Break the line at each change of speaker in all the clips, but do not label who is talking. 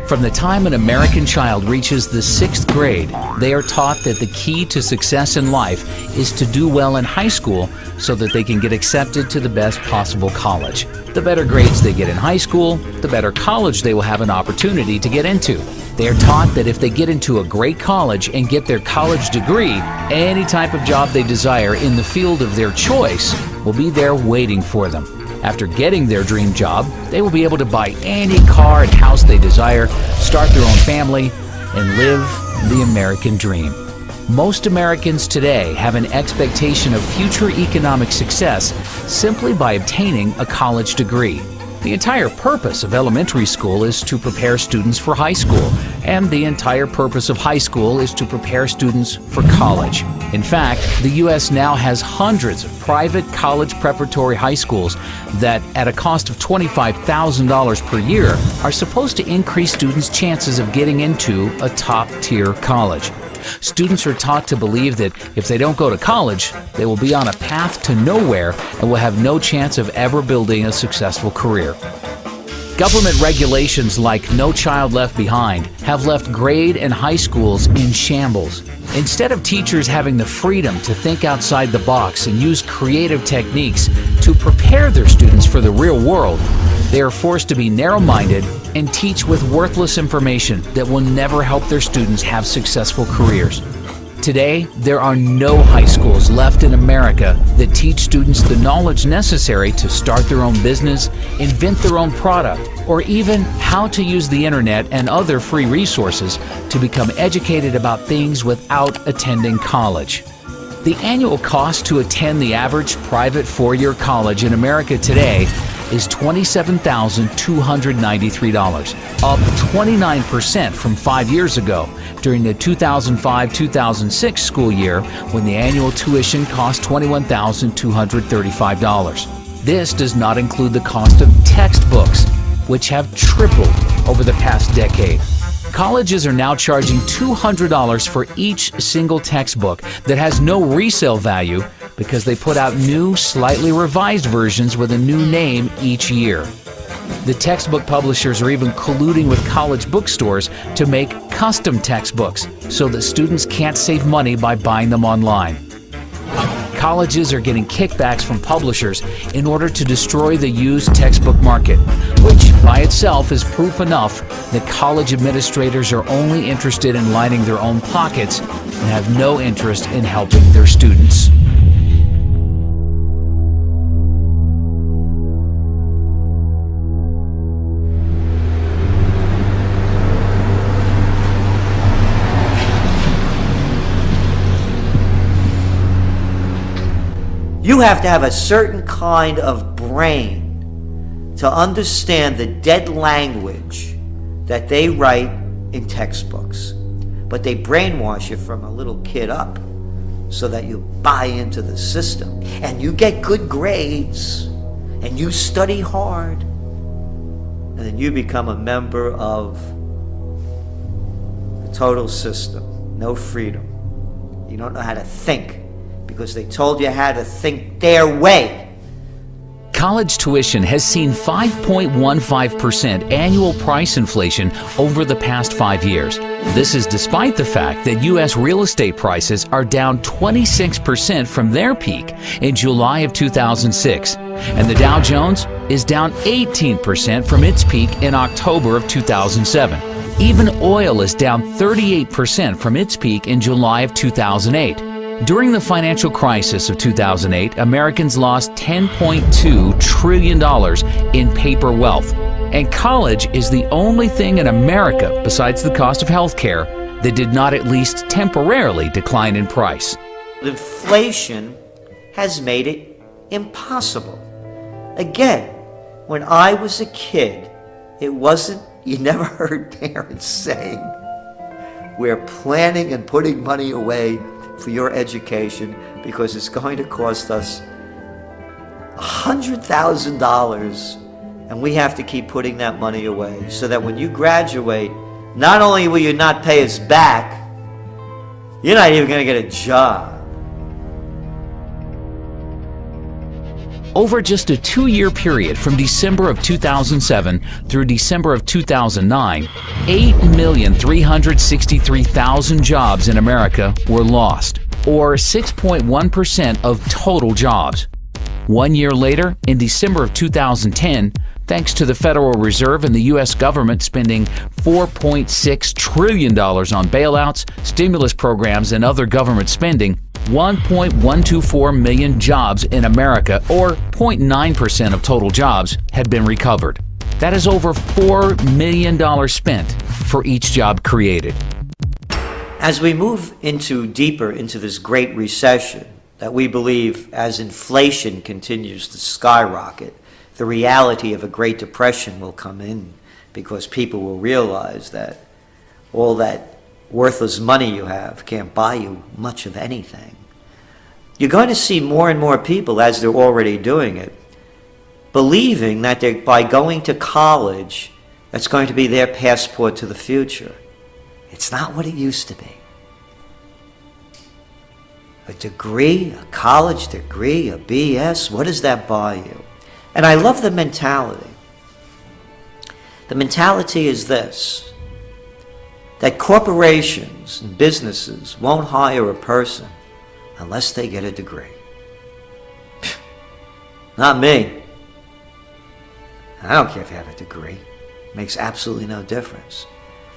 From the time an American child reaches the 6th grade, they are taught that the key to success in life is to do well in high school so that they can get accepted to the best possible college. The better grades they get in high school, the better college they will have an opportunity to get into. They are taught that if they get into a great college and get their college degree, any type of job they desire in the field of their choice will be there waiting for them. After getting their dream job, they will be able to buy any car and house they desire, start their own family, and live the American dream. Most Americans today have an expectation of future economic success simply by obtaining a college degree. The entire purpose of elementary school is to prepare students for high school, and the entire purpose of high school is to prepare students for college. In fact, the U.S. now has hundreds of private college preparatory high schools that, at a cost of $25,000 per year, are supposed to increase students' chances of getting into a top-tier college. Students are taught to believe that if they don't go to college, they will be on a path to nowhere and will have no chance of ever building a successful career. Government regulations like No Child Left Behind have left grade and high schools in shambles. Instead of teachers having the freedom to think outside the box and use creative techniques to prepare their students for the real world, they are forced to be narrow-minded and teach with worthless information that will never help their students have successful careers. Today, there are no high schools left in America that teach students the knowledge necessary to start their own business, invent their own product, or even how to use the internet and other free resources to become educated about things without attending college. The annual cost to attend the average private four-year college in America today is $27,293, up 29% from 5 years ago, during the 2005-2006 school year when the annual tuition cost $21,235. This does not include the cost of textbooks, which have tripled over the past decade. Colleges are now charging $200 for each single textbook that has no resale value because they put out new, slightly revised versions with a new name each year. The textbook publishers are even colluding with college bookstores to make custom textbooks so that students can't save money by buying them online. Colleges are getting kickbacks from publishers in order to destroy the used textbook market, which by itself is proof enough that college administrators are only interested in lining their own pockets and have no interest in helping their students.
You have to have a certain kind of brain to understand the dead language that they write in textbooks. But they brainwash you from a little kid up so that you buy into the system and you get good grades and you study hard and then you become a member of the total system. No freedom. You don't know how to think, because they told you how to think their way.
College tuition has seen 5.15% annual price inflation over the past 5 years. This is despite the fact that U.S. real estate prices are down 26% from their peak in July of 2006, and the Dow Jones is down 18% from its peak in October of 2007. Even oil is down 38% from its peak in July of 2008. During the financial crisis of 2008, Americans lost $10.2 trillion in paper wealth, and college is the only thing in America, besides the cost of health care, that did not at least temporarily decline in price.
Inflation has made it impossible. Again, when I was a kid, you never heard parents saying, we're planning and putting money away for your education because it's going to cost us $100,000 and we have to keep putting that money away so that when you graduate, not only will you not pay us back, you're not even going to get a job.
Over just a 2-year period from December of 2007 through December of 2009, 8,363,000 jobs in America were lost, or 6.1% of total jobs. 1 year later, in December of 2010, thanks to the Federal Reserve and the U.S. government spending $4.6 trillion on bailouts, stimulus programs, and other government spending, 1.124 million jobs in America, or 0.9% of total jobs, had been recovered. That is over $4 million spent for each job created.
As we move deeper into this great recession that we believe, as inflation continues to skyrocket, the reality of a Great Depression will come in, because people will realize that all that worthless money you have can't buy you much of anything. You're going to see more and more people, as they're already doing it, believing that by going to college, that's going to be their passport to the future. It's not what it used to be. A degree, a college degree, a BS, what does that buy you? And I love the mentality. The mentality is this, that corporations and businesses won't hire a person unless they get a degree. Not me. I don't care if you have a degree. It makes absolutely no difference.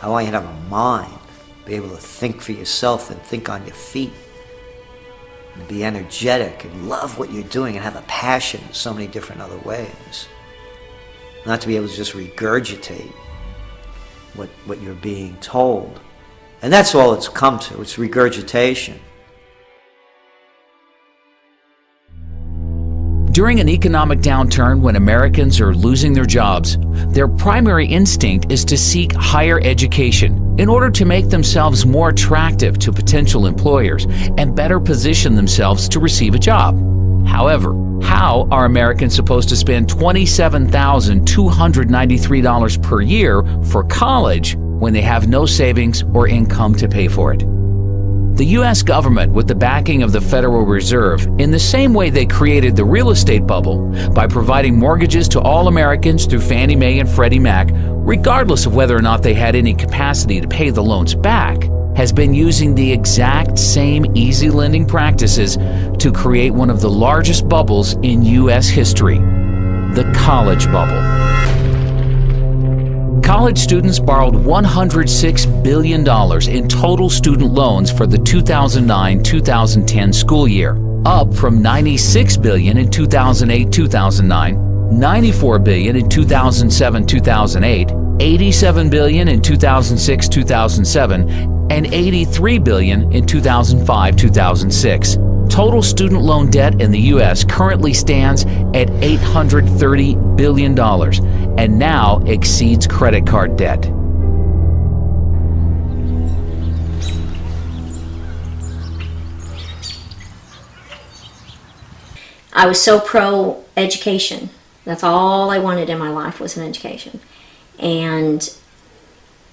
I want you to have a mind, be able to think for yourself and think on your feet, and be energetic and love what you're doing and have a passion in so many different other ways. Not to be able to just regurgitate what you're being told. And that's all it's come to. It's regurgitation.
During an economic downturn, when Americans are losing their jobs, their primary instinct is to seek higher education in order to make themselves more attractive to potential employers and better position themselves to receive a job. However, how are Americans supposed to spend $27,293 per year for college when they have no savings or income to pay for it? The U.S. government, with the backing of the Federal Reserve, in the same way they created the real estate bubble by providing mortgages to all Americans through Fannie Mae and Freddie Mac, regardless of whether or not they had any capacity to pay the loans back, has been using the exact same easy lending practices to create one of the largest bubbles in U.S. history, the college bubble. College students borrowed $106 billion in total student loans for the 2009-2010 school year, up from $96 billion in 2008-2009, $94 billion in 2007-2008, $87 billion in 2006-2007, and $83 billion in 2005-2006. Total student loan debt in the U.S. currently stands at $830 billion and now exceeds credit card debt.
I was so pro-education. That's all I wanted in my life, was an education. And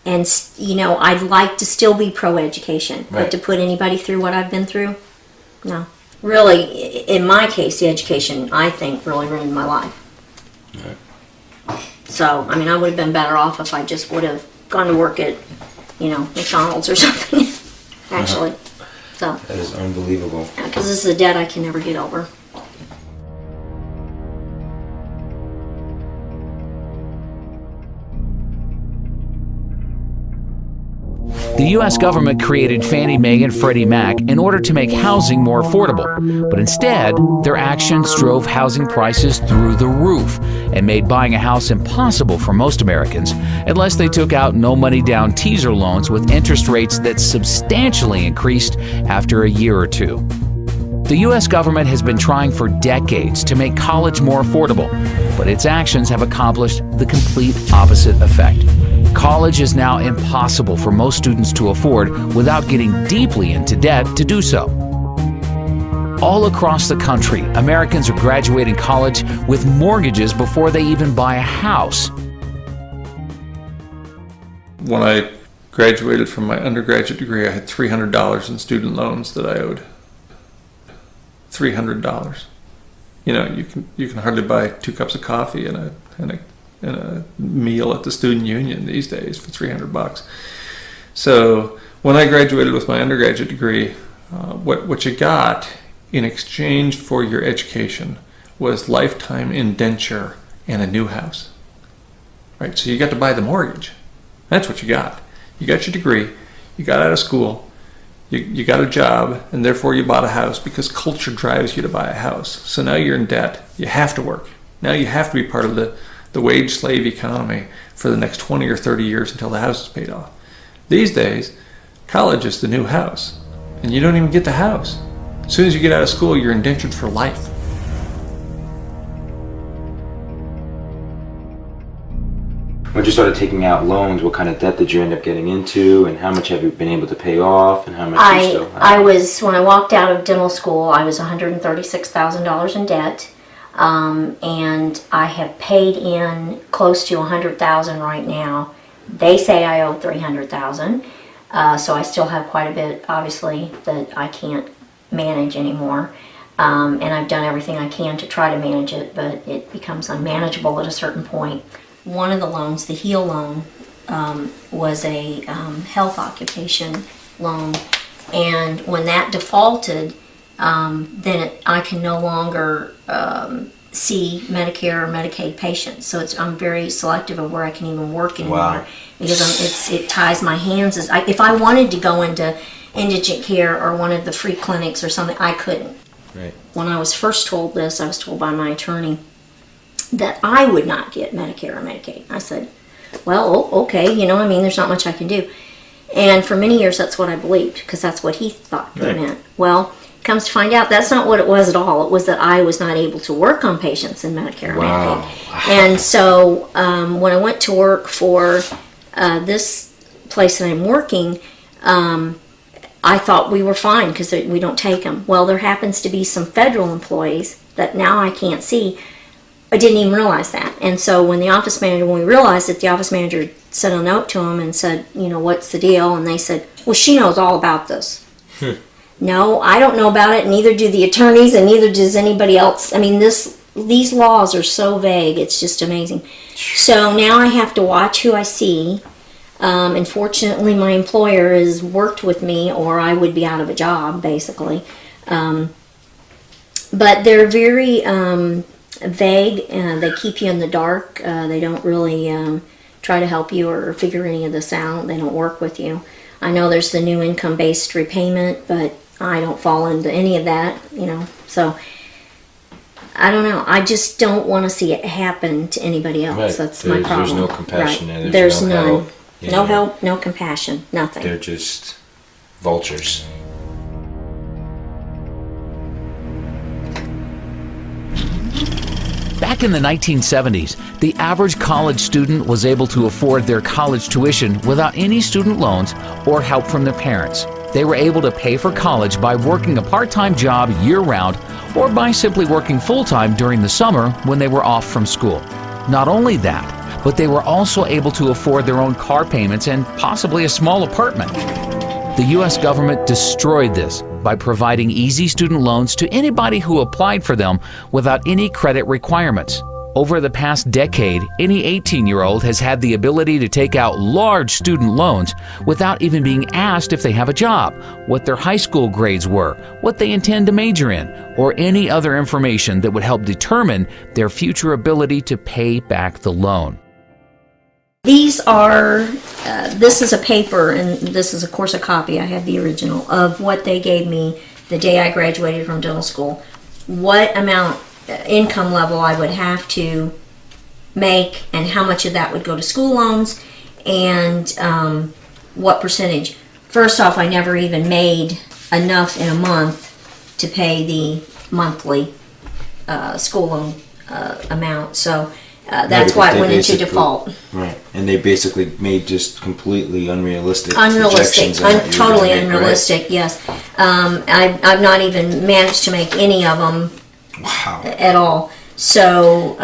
you know, I'd like to still be pro-education,
right.
But to put anybody through what I've been through, no. Really, in my case, the education, I think, really ruined my life.
Right.
So, I mean, I would have been better off if I just would have gone to work at, you know, McDonald's or something, actually. So,
That is unbelievable.
because this is a debt I can never get over.
The U.S. government created Fannie Mae and Freddie Mac in order to make housing more affordable, but instead, their actions drove housing prices through the roof and made buying a house impossible for most Americans unless they took out no-money-down teaser loans with interest rates that substantially increased after a year or two. The U.S. government has been trying for decades to make college more affordable, but its actions have accomplished the complete opposite effect. College is now impossible for most students to afford without getting deeply into debt to do so. All across the country, Americans are graduating college with mortgages before they even buy a house.
When I graduated from my undergraduate degree, I had $300 in student loans that I owed. $300. you can hardly buy 2 cups of coffee and a meal at the student union these days for $300. So when I graduated with my undergraduate degree, what you got in exchange for your education was lifetime indenture and a new house. Right? So you got to buy the mortgage. That's what you got. You got your degree, you got out of school, you got a job, and therefore you bought a house because culture drives you to buy a house. So now you're in debt. You have to work. Now you have to be part of the wage slave economy for the next 20 or 30 years until the house is paid off. These days, college is the new house, and you don't even get the house. As soon as you get out of school, you're indentured for life.
When you started taking out loans, what kind of debt did you end up getting into, and how much have you been able to pay off, and how much do you still have?
When I walked out of dental school, I was $136,000 in debt, and I have paid in close to $100,000 right now. They say I owe $300,000, so I still have quite a bit, obviously, that I can't manage anymore. And I've done everything I can to try to manage it, but it becomes unmanageable at a certain point. One of the loans, the HEAL loan, was a health occupation loan, and when that defaulted, then I can no longer see Medicare or Medicaid patients. So I'm very selective of where I can even work anymore.
Wow.
Because it ties my hands. If I wanted to go into indigent care or one of the free clinics or something, I couldn't.
Right.
When I was first told this, I was told by my attorney that I would not get Medicare or Medicaid. I said, well, okay, there's not much I can do. And for many years, that's what I believed, because that's what he thought it meant. Well, comes to find out, that's not what it was at all. It was that I was not able to work on patients in Medicare or Medicaid. And so when I went to work for this place that I'm working, I thought we were fine because we don't take them. Well, there happens to be some federal employees that now I can't see. I didn't even realize that. And so when we realized it, the office manager sent a note to them and said, what's the deal? And they said, well, she knows all about this. No, I don't know about it, neither do the attorneys, and neither does anybody else. I mean, these laws are so vague, it's just amazing. So now I have to watch who I see. And fortunately, my employer has worked with me, or I would be out of a job, basically. But they're very vague, they keep you in the dark. They don't really try to help you or figure any of this out. They don't work with you. I know there's the new income-based repayment, but I don't fall into any of that, so I don't know. I just don't want to see it happen to anybody else.
Right.
That's my problem.
There's no compassion there.
There's
no
none.
help.
No help, no compassion, nothing.
They're just vultures.
Back in the 1970s, the average college student was able to afford their college tuition without any student loans or help from their parents. They were able to pay for college by working a part-time job year-round or by simply working full-time during the summer when they were off from school. Not only that, but they were also able to afford their own car payments and possibly a small apartment. The U.S. government destroyed this by providing easy student loans to anybody who applied for them without any credit requirements. Over the past decade, any 18-year-old has had the ability to take out large student loans without even being asked if they have a job, what their high school grades were, what they intend to major in, or any other information that would help determine their future ability to pay back the loan.
These are, this is a paper, and this is of course a copy, I have the original, of what they gave me the day I graduated from dental school. What amount, income level I would have to make, and how much of that would go to school loans, and what percentage. First off, I never even made enough in a month to pay the monthly school loan amount, so that's why it went into default.
Right, and they basically made just completely unrealistic
Unrealistic,
projections on what you were
totally
gonna make,
unrealistic,
right?
yes. I've not even managed to make any of them at all. So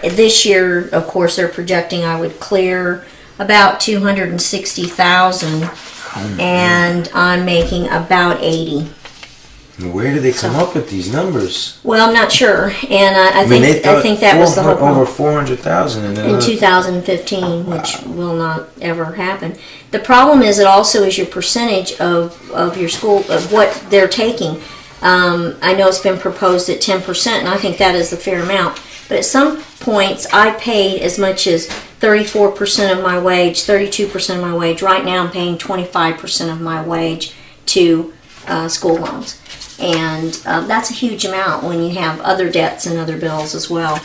this year, of course, they're projecting I would clear about $260,000, and I'm making about $80,000.
Where do they come up with these numbers?
Well, I'm not sure, and I think that was the whole problem.
Over 400,000
in 2015, which will not ever happen. The problem is, it also is your percentage of your school, of what they're taking. I know it's been proposed at 10%, and I think that is the fair amount. But at some points, I paid as much as 34% of my wage, 32% of my wage. Right now, I'm paying 25% of my wage to school loans. And that's a huge amount when you have other debts and other bills as well.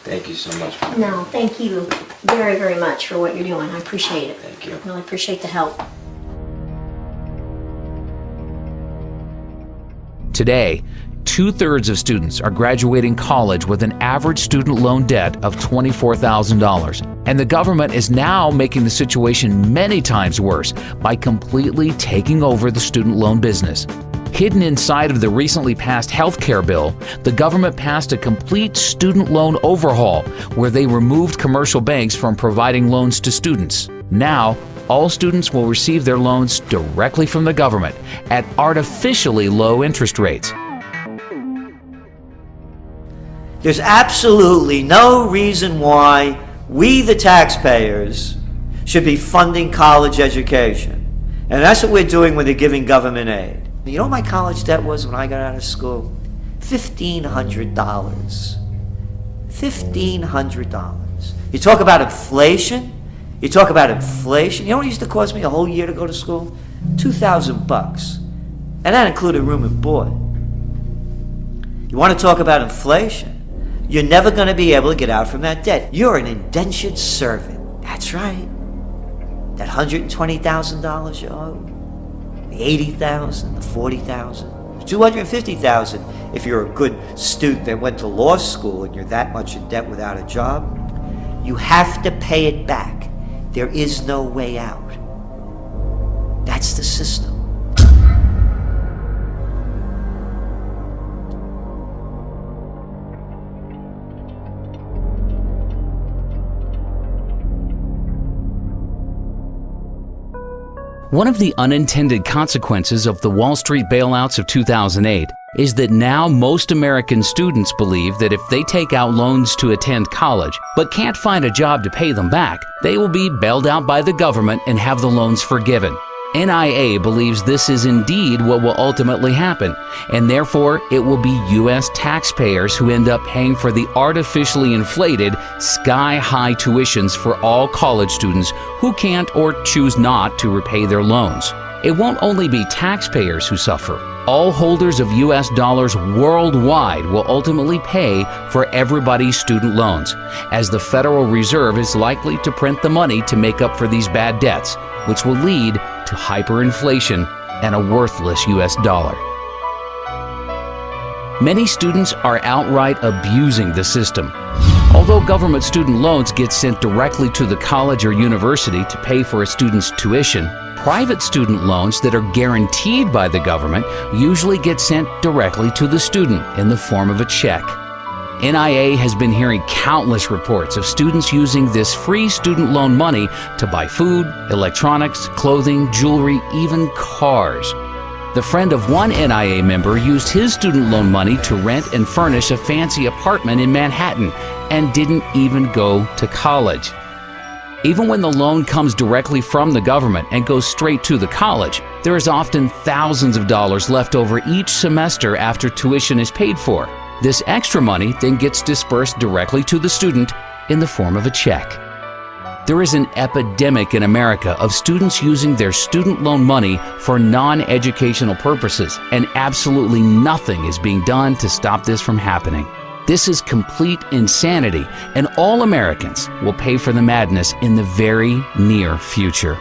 Thank you so much.
No, thank you very, very much for what you're doing. I appreciate it.
Thank you.
Really appreciate the help.
Today, 2/3 of students are graduating college with an average student loan debt of $24,000. And the government is now making the situation many times worse by completely taking over the student loan business. Hidden inside of the recently passed health care bill, the government passed a complete student loan overhaul where they removed commercial banks from providing loans to students. Now, all students will receive their loans directly from the government at artificially low interest rates.
There's absolutely no reason why we, the taxpayers, should be funding college education. And that's what we're doing when they're giving government aid. You know what my college debt was when I got out of school? $1,500. $1,500. You talk about inflation? You talk about inflation? You know what it used to cost me a whole year to go to school? $2,000. And that included room and board. You want to talk about inflation? You're never going to be able to get out from that debt. You're an indentured servant. That's right. That $120,000 you owe, the $80,000, the $40,000, $250,000 if you're a good student that went to law school and you're that much in debt without a job. You have to pay it back. There is no way out. That's the system.
One of the unintended consequences of the Wall Street bailouts of 2008 is that now most American students believe that if they take out loans to attend college but can't find a job to pay them back, they will be bailed out by the government and have the loans forgiven. NIA believes this is indeed what will ultimately happen, and therefore it will be U.S. taxpayers who end up paying for the artificially inflated, sky-high tuitions for all college students who can't or choose not to repay their loans. It won't only be taxpayers who suffer. All holders of U.S. dollars worldwide will ultimately pay for everybody's student loans, as the Federal Reserve is likely to print the money to make up for these bad debts, which will lead to hyperinflation and a worthless U.S. dollar. Many students are outright abusing the system. Although government student loans get sent directly to the college or university to pay for a student's tuition, private student loans that are guaranteed by the government usually get sent directly to the student in the form of a check. NIA has been hearing countless reports of students using this free student loan money to buy food, electronics, clothing, jewelry, even cars. The friend of one NIA member used his student loan money to rent and furnish a fancy apartment in Manhattan and didn't even go to college. Even when the loan comes directly from the government and goes straight to the college, there is often thousands of dollars left over each semester after tuition is paid for. This extra money then gets dispersed directly to the student in the form of a check. There is an epidemic in America of students using their student loan money for non-educational purposes, and absolutely nothing is being done to stop this from happening. This is complete insanity, and all Americans will pay for the madness in the very near future.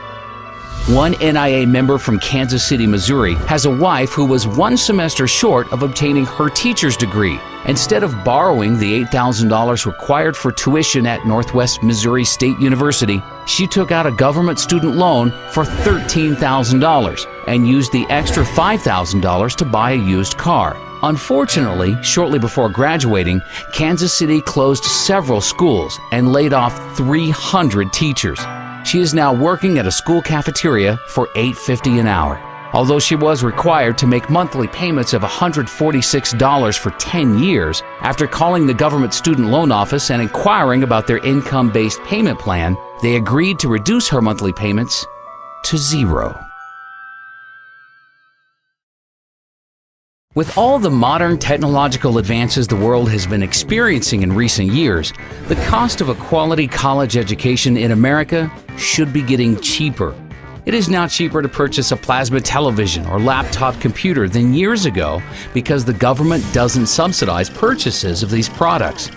One NIA member from Kansas City, Missouri, has a wife who was one semester short of obtaining her teacher's degree. Instead of borrowing the $8,000 required for tuition at Northwest Missouri State University, she took out a government student loan for $13,000 and used the extra $5,000 to buy a used car. Unfortunately, shortly before graduating, Kansas City closed several schools and laid off 300 teachers. She is now working at a school cafeteria for $8.50 an hour. Although she was required to make monthly payments of $146 for 10 years, after calling the government student loan office and inquiring about their income-based payment plan, they agreed to reduce her monthly payments to zero. With all the modern technological advances the world has been experiencing in recent years, the cost of a quality college education in America should be getting cheaper. It is now cheaper to purchase a plasma television or laptop computer than years ago because the government doesn't subsidize purchases of these products.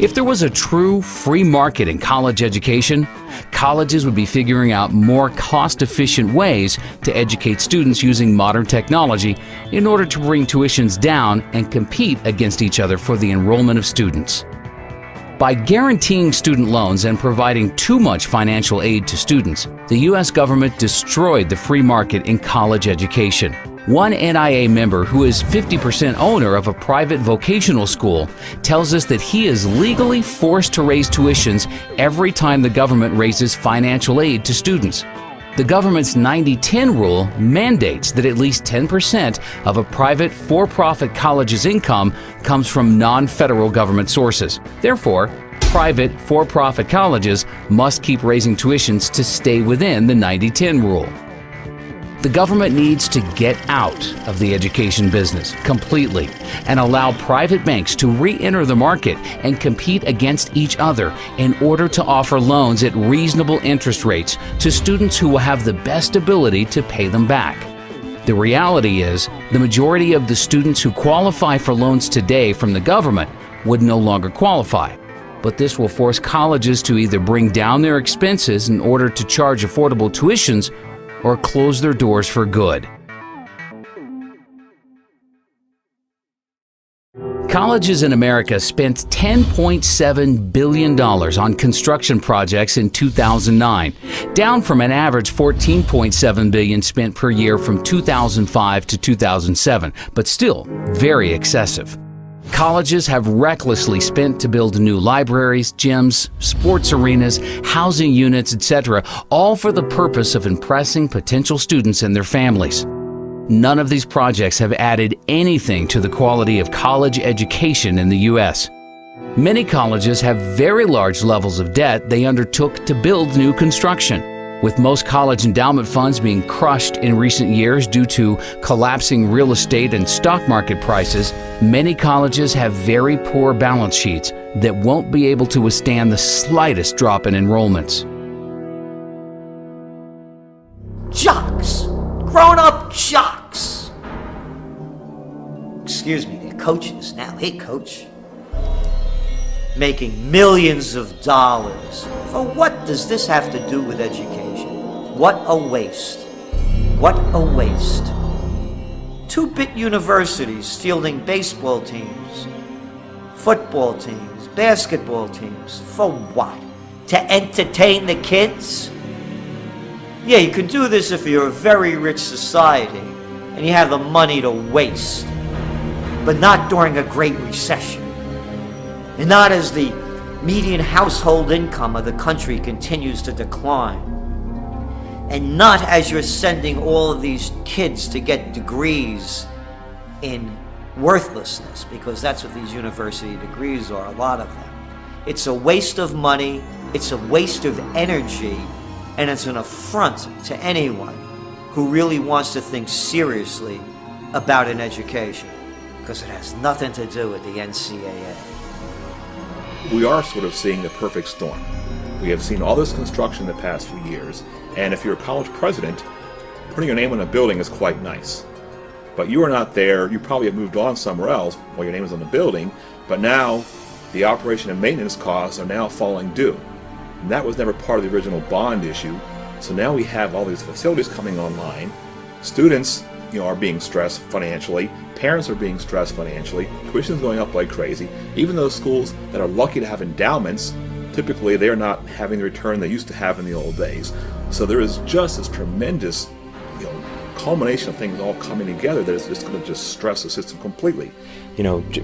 If there was a true free market in college education, colleges would be figuring out more cost-efficient ways to educate students using modern technology in order to bring tuitions down and compete against each other for the enrollment of students. By guaranteeing student loans and providing too much financial aid to students, the U.S. government destroyed the free market in college education. One NIA member who is 50% owner of a private vocational school tells us that he is legally forced to raise tuitions every time the government raises financial aid to students. The government's 90-10 rule mandates that at least 10% of a private for-profit college's income comes from non-federal government sources. Therefore, private for-profit colleges must keep raising tuitions to stay within the 90-10 rule. The government needs to get out of the education business completely and allow private banks to re-enter the market and compete against each other in order to offer loans at reasonable interest rates to students who will have the best ability to pay them back. The reality is, the majority of the students who qualify for loans today from the government would no longer qualify. But this will force colleges to either bring down their expenses in order to charge affordable tuitions or close their doors for good. Colleges in America spent $10.7 billion on construction projects in 2009, down from an average $14.7 billion spent per year from 2005 to 2007, but still very excessive. Colleges have recklessly spent to build new libraries, gyms, sports arenas, housing units, etc., all for the purpose of impressing potential students and their families. None of these projects have added anything to the quality of college education in the U.S. Many colleges have very large levels of debt they undertook to build new construction. With most college endowment funds being crushed in recent years due to collapsing real estate and stock market prices, many colleges have very poor balance sheets that won't be able to withstand the slightest drop in enrollments.
Jocks! Grown-up jocks! Excuse me, they're coaches now. Hey, coach. Making millions of dollars. For what does this have to do with education? What a waste. What a waste. 2-bit universities fielding baseball teams, football teams, basketball teams. For what? To entertain the kids? Yeah, you can do this if you're a very rich society and you have the money to waste. But not during a Great Recession. And not as the median household income of the country continues to decline. And not as you're sending all of these kids to get degrees in worthlessness, because that's what these university degrees are, a lot of them. It's a waste of money, it's a waste of energy, and it's an affront to anyone who really wants to think seriously about an education, because it has nothing to do with the NCAA.
We are sort of seeing the perfect storm. We have seen all this construction in the past few years, and if you're a college president, putting your name on a building is quite nice. But you are not there, you probably have moved on somewhere else while your name is on the building, but now the operation and maintenance costs are now falling due. And that was never part of the original bond issue, so now we have all these facilities coming online. Students, are being stressed financially, parents are being stressed financially, tuition is going up like crazy. Even those schools that are lucky to have endowments, typically they're not having the return they used to have in the old days. So there is just this tremendous culmination of things all coming together that is just going to just stress the system completely.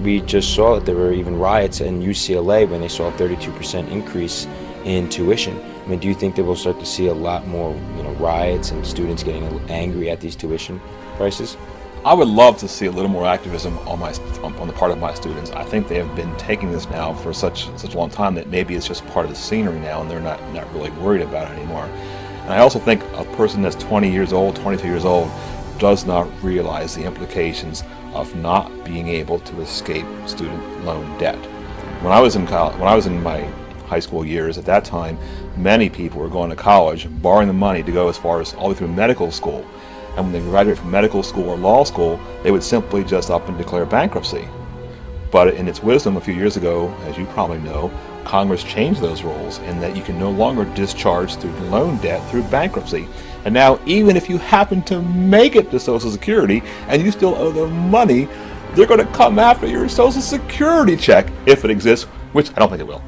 We just saw that there were even riots in UCLA when they saw a 32% increase in tuition. I mean, do you think that we'll start to see a lot more, riots and students getting angry at these tuition prices?
I would love to see a little more activism on the part of my students. I think they have been taking this now for such a long time that maybe it's just part of the scenery now, and they're not really worried about it anymore. And I also think a person that's 20 years old, 22 years old, does not realize the implications of not being able to escape student loan debt. When I was in my high school years, at that time, many people were going to college, borrowing the money to go as far as all the way through medical school. And when they graduate from medical school or law school, they would simply just up and declare bankruptcy. But in its wisdom a few years ago, as you probably know, Congress changed those rules in that you can no longer discharge student loan debt through bankruptcy. And now, even if you happen to make it to Social Security and you still owe them money, they're going to come after your Social Security check, if it exists, which I don't think it will.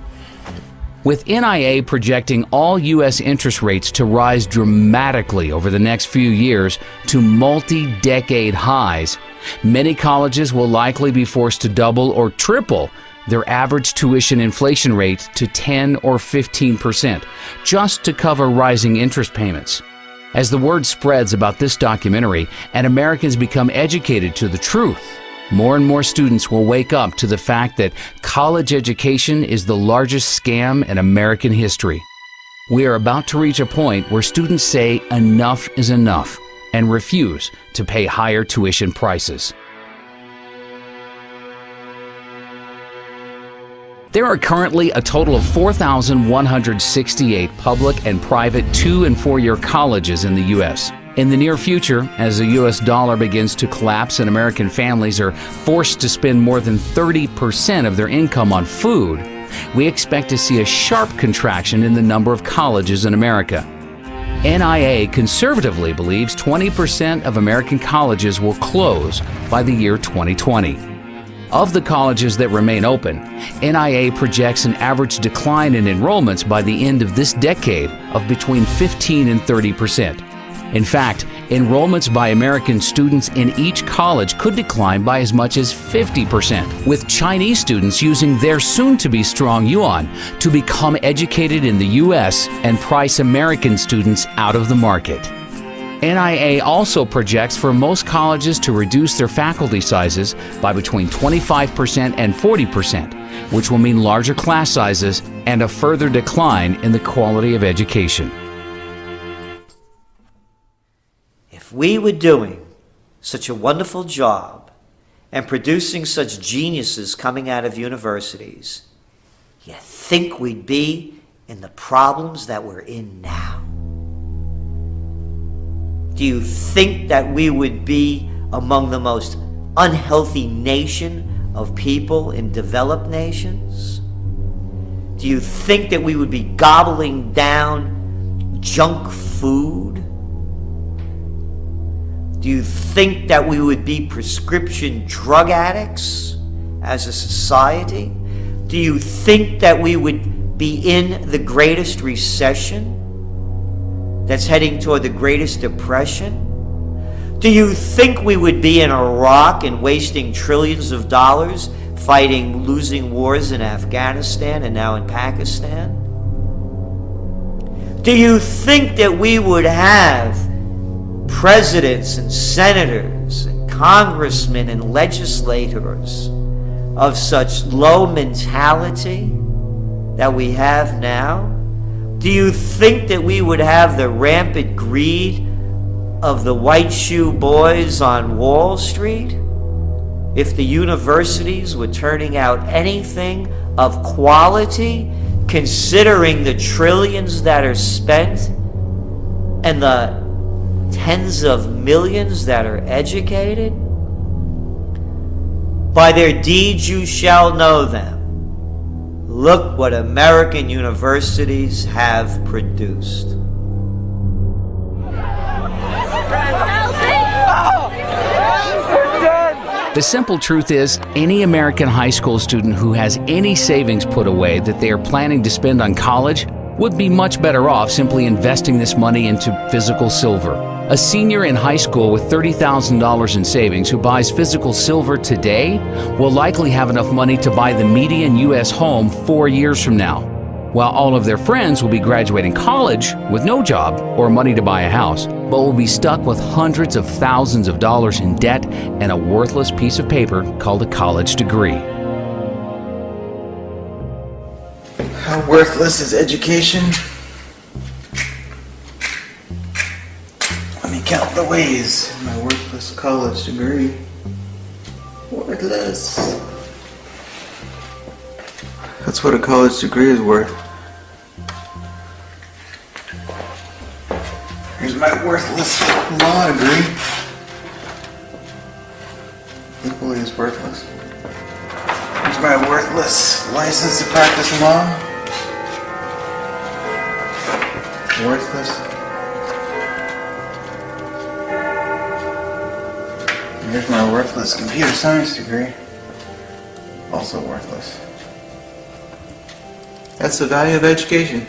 With NIA projecting all U.S. interest rates to rise dramatically over the next few years to multi-decade highs, many colleges will likely be forced to double or triple their average tuition inflation rate to 10 or 15%, just to cover rising interest payments. As the word spreads about this documentary and Americans become educated to the truth, more and more students will wake up to the fact that college education is the largest scam in American history. We are about to reach a point where students say enough is enough and refuse to pay higher tuition prices. There are currently a total of 4,168 public and private 2- and 4-year colleges in the U.S. In the near future, as the U.S. dollar begins to collapse and American families are forced to spend more than 30% of their income on food, we expect to see a sharp contraction in the number of colleges in America. NIA conservatively believes 20% of American colleges will close by the year 2020. Of the colleges that remain open, NIA projects an average decline in enrollments by the end of this decade of between 15 and 30%. In fact, enrollments by American students in each college could decline by as much as 50%, with Chinese students using their soon-to-be strong yuan to become educated in the U.S. and price American students out of the market. NIA also projects for most colleges to reduce their faculty sizes by between 25% and 40%, which will mean larger class sizes and a further decline in the quality of education.
If we were doing such a wonderful job and producing such geniuses coming out of universities, you think we'd be in the problems that we're in now? Do you think that we would be among the most unhealthy nation of people in developed nations? Do you think that we would be gobbling down junk food? Do you think that we would be prescription drug addicts as a society? Do you think that we would be in the greatest recession that's heading toward the greatest depression? Do you think we would be in Iraq and wasting trillions of dollars fighting losing wars in Afghanistan and now in Pakistan? Do you think that we would have presidents and senators and congressmen and legislators of such low mentality that we have now? Do you think that we would have the rampant greed of the white shoe boys on Wall Street if the universities were turning out anything of quality, considering the trillions that are spent and the tens of millions that are educated? By their deeds you shall know them. Look what American universities have produced.
The simple truth is, any American high school student who has any savings put away that they are planning to spend on college would be much better off simply investing this money into physical silver. A senior in high school with $30,000 in savings who buys physical silver today will likely have enough money to buy the median U.S. home 4 years from now. while all of their friends will be graduating college with no job or money to buy a house, but will be stuck with hundreds of thousands of dollars in debt and a worthless piece of paper called a college degree.
How worthless is education? Let me count the ways in my worthless college degree. Worthless. That's what a college degree is worth. Here's my worthless law degree. Equally as worthless. Here's my worthless license to practice law. Worthless. And here's my worthless computer science degree. Also worthless. That's the value of education.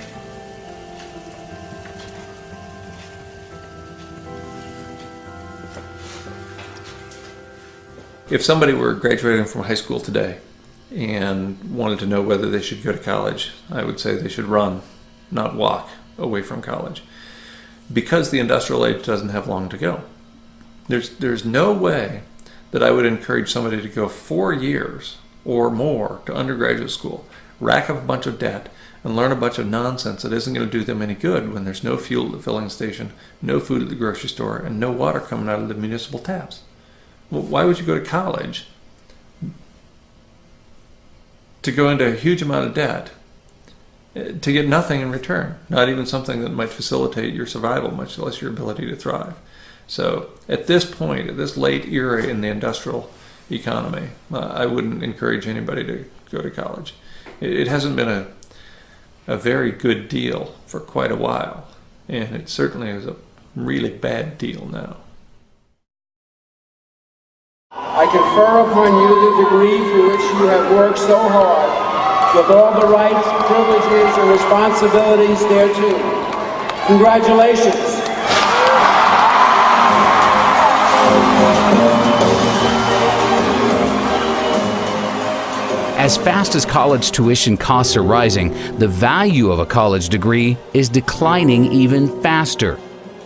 If somebody were graduating from high school today and wanted to know whether they should go to college, I would say they should run, not walk, away from college. Because the industrial age doesn't have long to go. There's no way that I would encourage somebody to go 4 years or more to undergraduate school, rack up a bunch of debt, and learn a bunch of nonsense that isn't going to do them any good when there's no fuel at the filling station, no food at the grocery store, and no water coming out of the municipal taps. Well, why would you go to college to go into a huge amount of debt to get nothing in return, not even something that might facilitate your survival, much less your ability to thrive? So at this point, at this late era in the industrial economy, I wouldn't encourage anybody to go to college. It hasn't been a very good deal for quite a while, and it certainly is a really bad deal now.
I confer upon you the degree for which you have worked so hard, with all the rights, privileges, and responsibilities thereto. Congratulations.
As fast as college tuition costs are rising, the value of a college degree is declining even faster.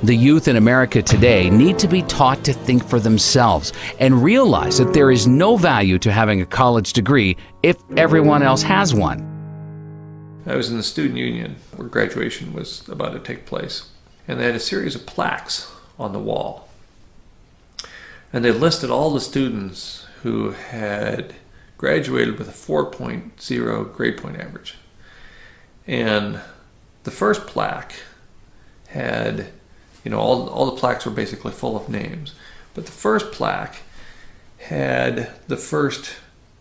The youth in America today need to be taught to think for themselves and realize that there is no value to having a college degree if everyone else has one.
I was in the student union where graduation was about to take place, and they had a series of plaques on the wall. And they listed all the students who had graduated with a 4.0 grade point average. And the first plaque had, all the plaques were basically full of names. But the first plaque had the first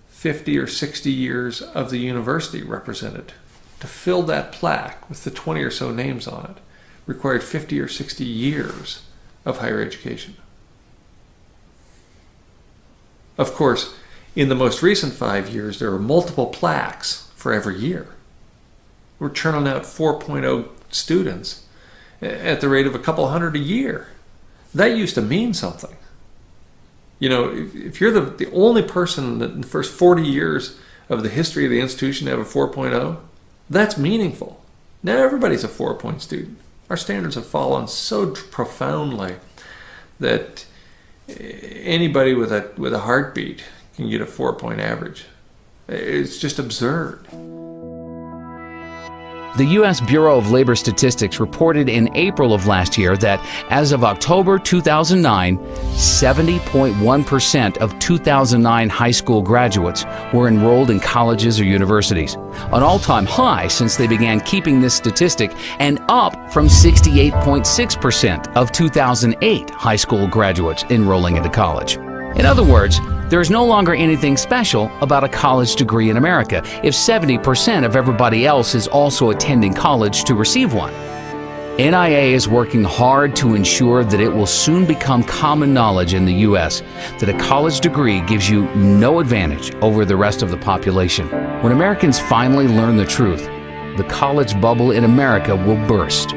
50 or 60 years of the university represented. To fill that plaque with the 20 or so names on it required 50 or 60 years of higher education. Of course, in the most recent 5 years, there were multiple plaques for every year. We're churning out 4.0 students at the rate of a couple hundred a year. That used to mean something. If you're the only person that in the first 40 years of the history of the institution to have a 4.0, that's meaningful. Now everybody's a 4-point student. Our standards have fallen so profoundly that anybody with a heartbeat can get a 4-point average. It's just absurd.
The U.S. Bureau of Labor Statistics reported in April of last year that as of October 2009, 70.1% of 2009 high school graduates were enrolled in colleges or universities, an all-time high since they began keeping this statistic, and up from 68.6% of 2008 high school graduates enrolling into college. In other words, there is no longer anything special about a college degree in America if 70% of everybody else is also attending college to receive one. NIA is working hard to ensure that it will soon become common knowledge in the U.S. that a college degree gives you no advantage over the rest of the population. When Americans finally learn the truth, the college bubble in America will burst.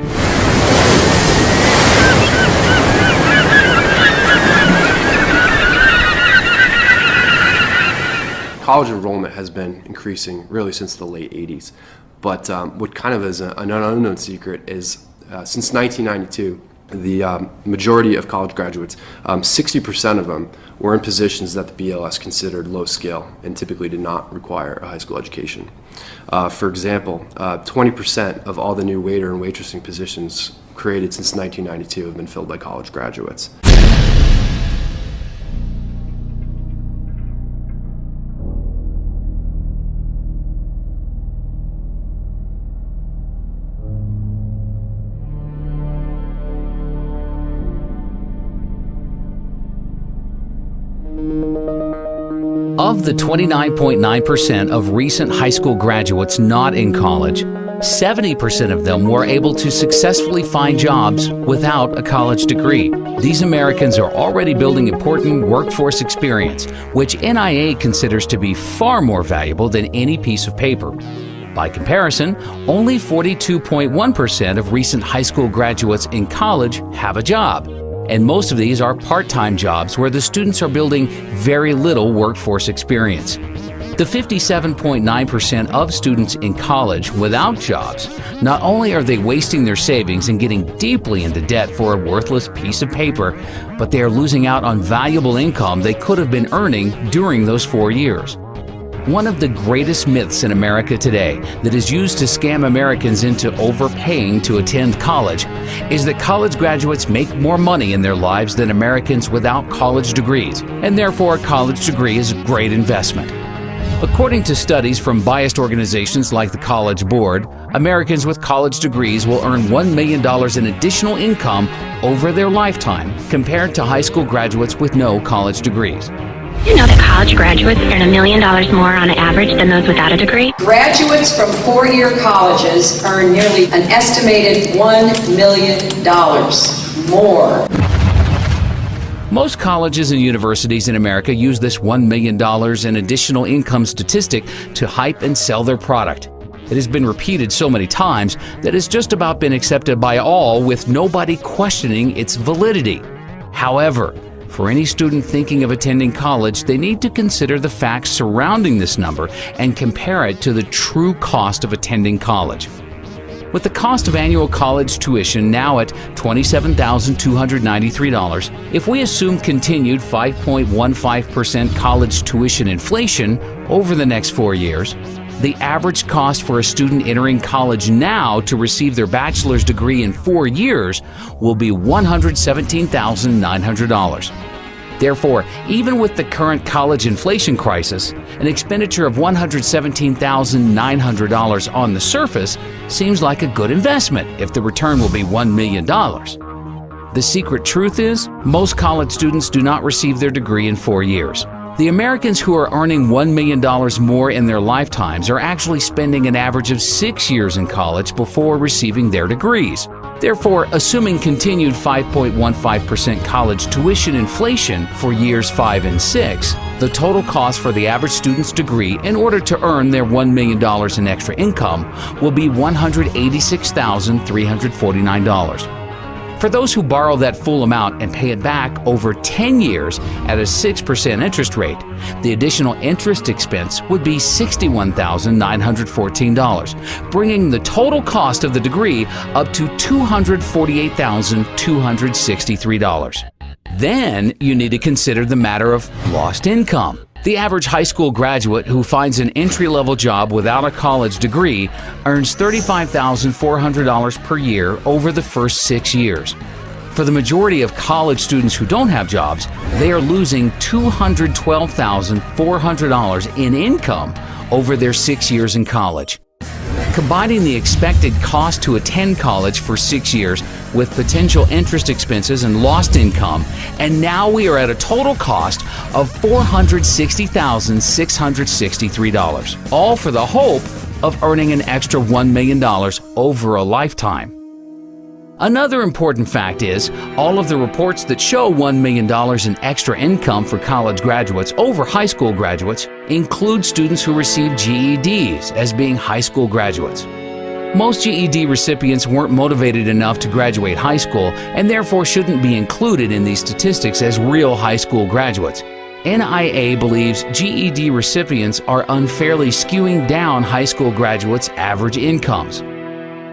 College enrollment has been increasing really since the late 80s. But what kind of is an unknown secret is since 1992, the majority of college graduates, 60% of them were in positions that the BLS considered low skill and typically did not require a high school education. For example, 20% of all the new waiter and waitressing positions created since 1992 have been filled by college graduates.
Of the 29.9% of recent high school graduates not in college, 70% of them were able to successfully find jobs without a college degree. These Americans are already building important workforce experience, which NIA considers to be far more valuable than any piece of paper. By comparison, only 42.1% of recent high school graduates in college have a job. And most of these are part-time jobs where the students are building very little workforce experience. The 57.9% of students in college without jobs, not only are they wasting their savings and getting deeply into debt for a worthless piece of paper, but they are losing out on valuable income they could have been earning during those 4 years. One of the greatest myths in America today that is used to scam Americans into overpaying to attend college is that college graduates make more money in their lives than Americans without college degrees, and therefore a college degree is a great investment. According to studies from biased organizations like the College Board, Americans with college degrees will earn $1 million in additional income over their lifetime compared to high school graduates with no college degrees.
You know that college graduates earn $1 million more on average than those without a degree?
Graduates from four-year colleges earn nearly an estimated $1 million more.
Most colleges and universities in America use this $1 million in additional income statistic to hype and sell their product. It has been repeated so many times that it's just about been accepted by all with nobody questioning its validity. However, for any student thinking of attending college, they need to consider the facts surrounding this number and compare it to the true cost of attending college. With the cost of annual college tuition now at $27,293, if we assume continued 5.15% college tuition inflation over the next 4 years, the average cost for a student entering college now to receive their bachelor's degree in 4 years will be $117,900. Therefore, even with the current college inflation crisis, an expenditure of $117,900 on the surface seems like a good investment if the return will be $1 million. The secret truth is, most college students do not receive their degree in 4 years. The Americans who are earning $1 million more in their lifetimes are actually spending an average of 6 years in college before receiving their degrees. Therefore, assuming continued 5.15% college tuition inflation for years 5 and 6, the total cost for the average student's degree in order to earn their $1 million in extra income will be $186,349. For those who borrow that full amount and pay it back over 10 years at a 6% interest rate, the additional interest expense would be $61,914, bringing the total cost of the degree up to $248,263. Then you need to consider the matter of lost income. The average high school graduate who finds an entry-level job without a college degree earns $35,400 per year over the first 6 years. For the majority of college students who don't have jobs, they are losing $212,400 in income over their 6 years in college. Combining the expected cost to attend college for 6 years with potential interest expenses and lost income, and now we are at a total cost of $460,663, all for the hope of earning an extra $1 million over a lifetime. Another important fact is, all of the reports that show $1 million in extra income for college graduates over high school graduates include students who receive GEDs as being high school graduates. Most GED recipients weren't motivated enough to graduate high school and therefore shouldn't be included in these statistics as real high school graduates. NIA believes GED recipients are unfairly skewing down high school graduates' average incomes.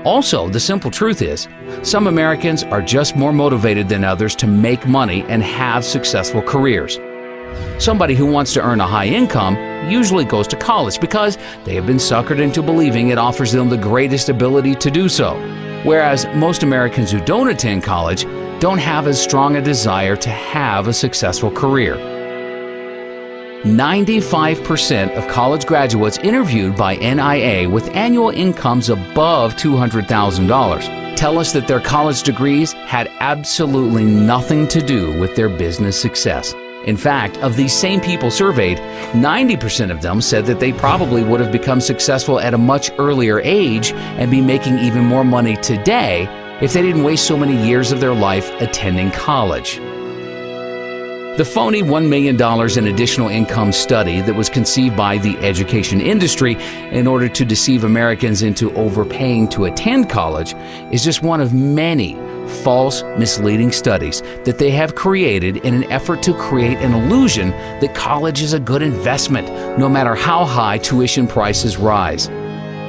Also, the simple truth is, some Americans are just more motivated than others to make money and have successful careers. Somebody who wants to earn a high income usually goes to college because they have been suckered into believing it offers them the greatest ability to do so. Whereas most Americans who don't attend college don't have as strong a desire to have a successful career. 95% of college graduates interviewed by NIA with annual incomes above $200,000 tell us that their college degrees had absolutely nothing to do with their business success. In fact, of these same people surveyed, 90% of them said that they probably would have become successful at a much earlier age and be making even more money today if they didn't waste so many years of their life attending college. The phony $1 million in additional income study that was conceived by the education industry in order to deceive Americans into overpaying to attend college is just one of many false, misleading studies that they have created in an effort to create an illusion that college is a good investment, no matter how high tuition prices rise.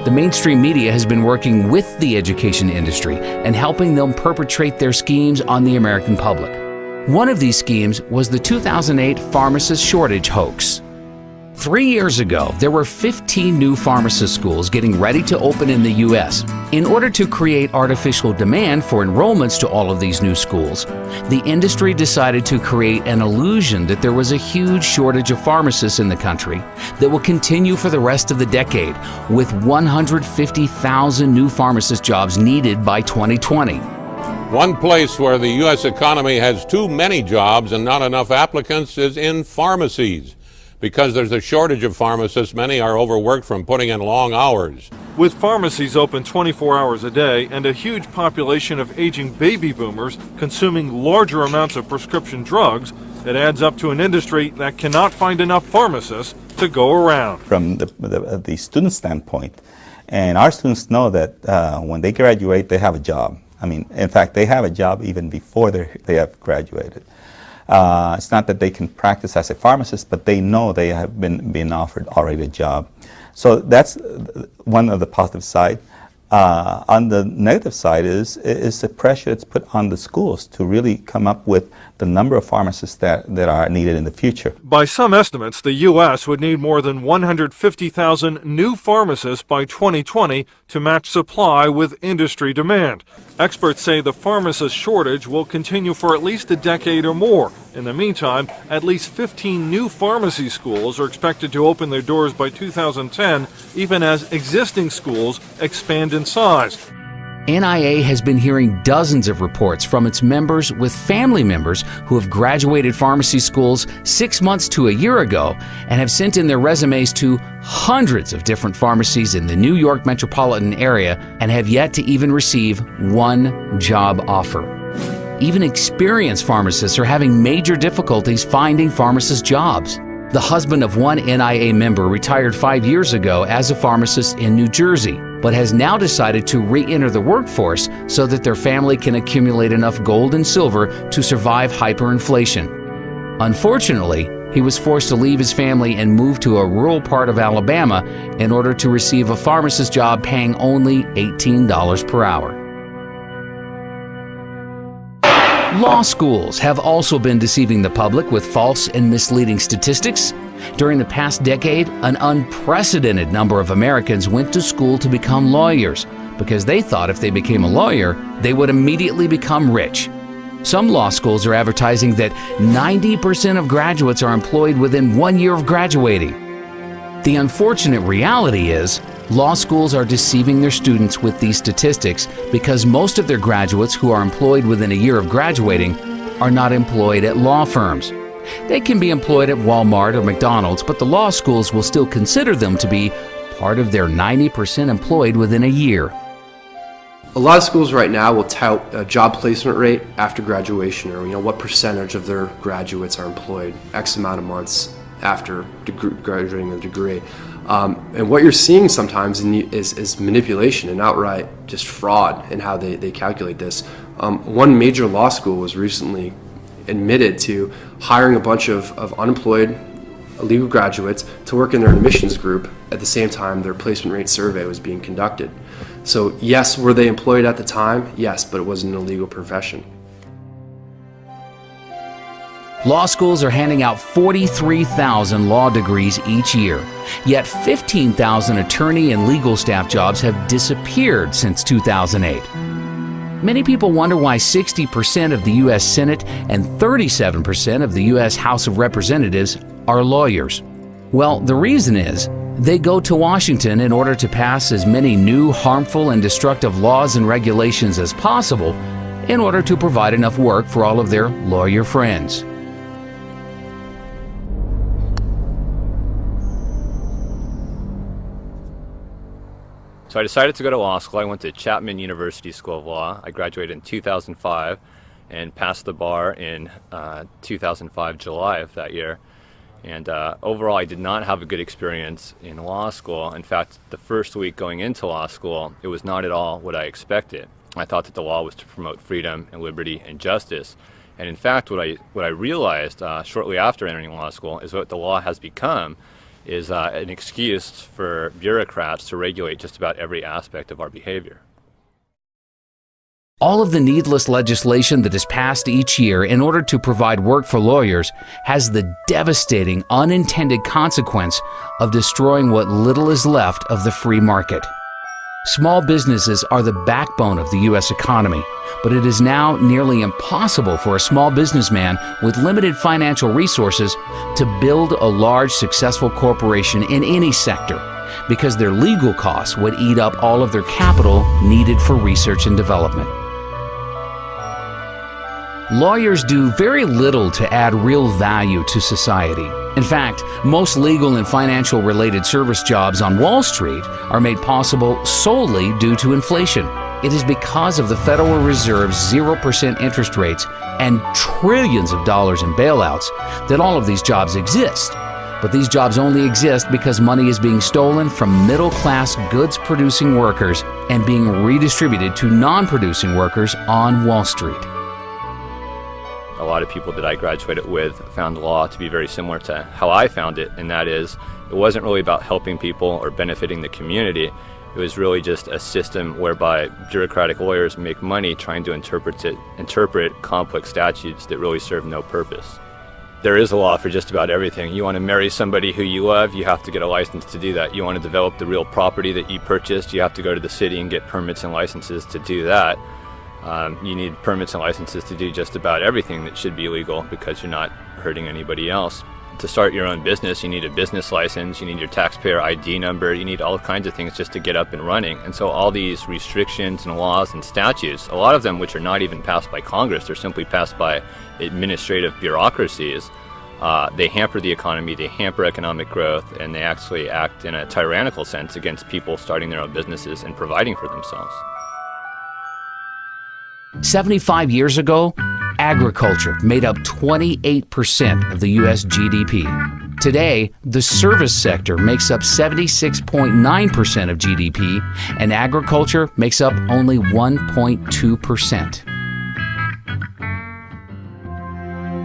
The mainstream media has been working with the education industry and helping them perpetrate their schemes on the American public. One of these schemes was the 2008 pharmacist shortage hoax. 3 years ago, there were 15 new pharmacist schools getting ready to open in the U.S. In order to create artificial demand for enrollments to all of these new schools, the industry decided to create an illusion that there was a huge shortage of pharmacists in the country that will continue for the rest of the decade, with 150,000 new pharmacist jobs needed by 2020.
One place where the U.S. economy has too many jobs and not enough applicants is in pharmacies. Because there's a shortage of pharmacists, many are overworked from putting in long hours.
With pharmacies open 24 hours a day and a huge population of aging baby boomers consuming larger amounts of prescription drugs, it adds up to an industry that cannot find enough pharmacists to go around.
From the student standpoint, and our students know that when they graduate, they have a job. I mean, in fact, they have a job even before they have graduated. It's not that they can practice as a pharmacist, but they know they have been offered already a job. So that's one of the positive side. On the negative side is the pressure that's put on the schools to really come up with the number of pharmacists that are needed in the future.
By some estimates, the U.S. would need more than 150,000 new pharmacists by 2020 to match supply with industry demand. Experts say the pharmacist shortage will continue for at least a decade or more. In the meantime, at least 15 new pharmacy schools are expected to open their doors by 2010, even as existing schools expand in size.
NIA has been hearing dozens of reports from its members with family members who have graduated pharmacy schools 6 months to a year ago and have sent in their resumes to hundreds of different pharmacies in the New York metropolitan area and have yet to even receive one job offer. Even experienced pharmacists are having major difficulties finding pharmacist jobs. The husband of one NIA member retired 5 years ago as a pharmacist in New Jersey, but has now decided to re-enter the workforce so that their family can accumulate enough gold and silver to survive hyperinflation. Unfortunately, he was forced to leave his family and move to a rural part of Alabama in order to receive a pharmacist job paying only $18 per hour. Law schools have also been deceiving the public with false and misleading statistics. During the past decade, an unprecedented number of Americans went to school to become lawyers because they thought if they became a lawyer, they would immediately become rich. Some law schools are advertising that 90% of graduates are employed within 1 year of graduating. The unfortunate reality is, law schools are deceiving their students with these statistics because most of their graduates who are employed within a year of graduating are not employed at law firms. They can be employed at Walmart or McDonald's, but the law schools will still consider them to be part of their 90% employed within a year.
A lot of schools right now will tout a job placement rate after graduation, or what percentage of their graduates are employed X amount of months after graduating with a degree. And what you're seeing sometimes is manipulation and outright just fraud in how they calculate this. One major law school was recently admitted to hiring a bunch of unemployed legal graduates to work in their admissions group at the same time their placement rate survey was being conducted. So yes, were they employed at the time? Yes, but it wasn't an illegal profession.
Law schools are handing out 43,000 law degrees each year, yet 15,000 attorney and legal staff jobs have disappeared since 2008. Many people wonder why 60% of the U.S. Senate and 37% of the U.S. House of Representatives are lawyers. Well, the reason is they go to Washington in order to pass as many new, harmful, and destructive laws and regulations as possible in order to provide enough work for all of their lawyer friends.
So I decided to go to law school. I went to Chapman University School of Law. I graduated in 2005 and passed the bar in 2005, July of that year. And overall, I did not have a good experience in law school. In fact, the first week going into law school, it was not at all what I expected. I thought that the law was to promote freedom and liberty and justice. And in fact, what I realized shortly after entering law school is what the law has become is an excuse for bureaucrats to regulate just about every aspect of our behavior.
All of the needless legislation that is passed each year in order to provide work for lawyers has the devastating unintended consequence of destroying what little is left of the free market. Small businesses are the backbone of the U.S. economy, but it is now nearly impossible for a small businessman with limited financial resources to build a large, successful corporation in any sector because their legal costs would eat up all of their capital needed for research and development. Lawyers do very little to add real value to society. In fact, most legal and financial related service jobs on Wall Street are made possible solely due to inflation. It is because of the Federal Reserve's 0% interest rates and trillions of dollars in bailouts that all of these jobs exist. But these jobs only exist because money is being stolen from middle-class goods-producing workers and being redistributed to non-producing workers on Wall Street.
A lot of people that I graduated with found law to be very similar to how I found it, and that is, it wasn't really about helping people or benefiting the community. It was really just a system whereby bureaucratic lawyers make money trying to interpret complex statutes that really serve no purpose. There is a law for just about everything. You want to marry somebody who you love, you have to get a license to do that. You want to develop the real property that you purchased, you have to go to the city and get permits and licenses to do that. You need permits and licenses to do just about everything that should be legal because you're not hurting anybody else. To start your own business, you need a business license, you need your taxpayer ID number, you need all kinds of things just to get up and running. And so all these restrictions and laws and statutes, a lot of them which are not even passed by Congress, they're simply passed by administrative bureaucracies, they hamper the economy, they hamper economic growth, and they actually act in a tyrannical sense against people starting their own businesses and providing for themselves.
75 years ago, agriculture made up 28% of the U.S. GDP. Today, the service sector makes up 76.9% of GDP, and agriculture makes up only 1.2%.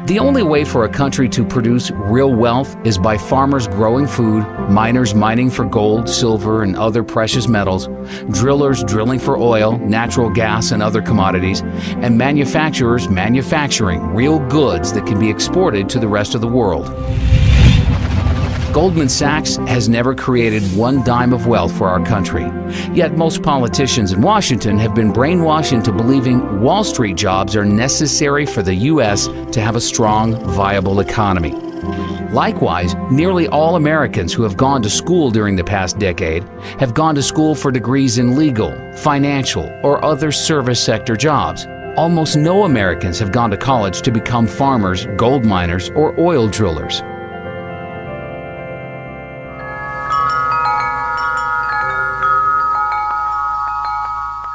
The only way for a country to produce real wealth is by farmers growing food, miners mining for gold, silver, and other precious metals, drillers drilling for oil, natural gas, and other commodities, and manufacturers manufacturing real goods that can be exported to the rest of the world. Goldman Sachs has never created one dime of wealth for our country. Yet most politicians in Washington have been brainwashed into believing Wall Street jobs are necessary for the U.S. to have a strong, viable economy. Likewise, nearly all Americans who have gone to school during the past decade have gone to school for degrees in legal, financial, or other service sector jobs. Almost no Americans have gone to college to become farmers, gold miners, or oil drillers.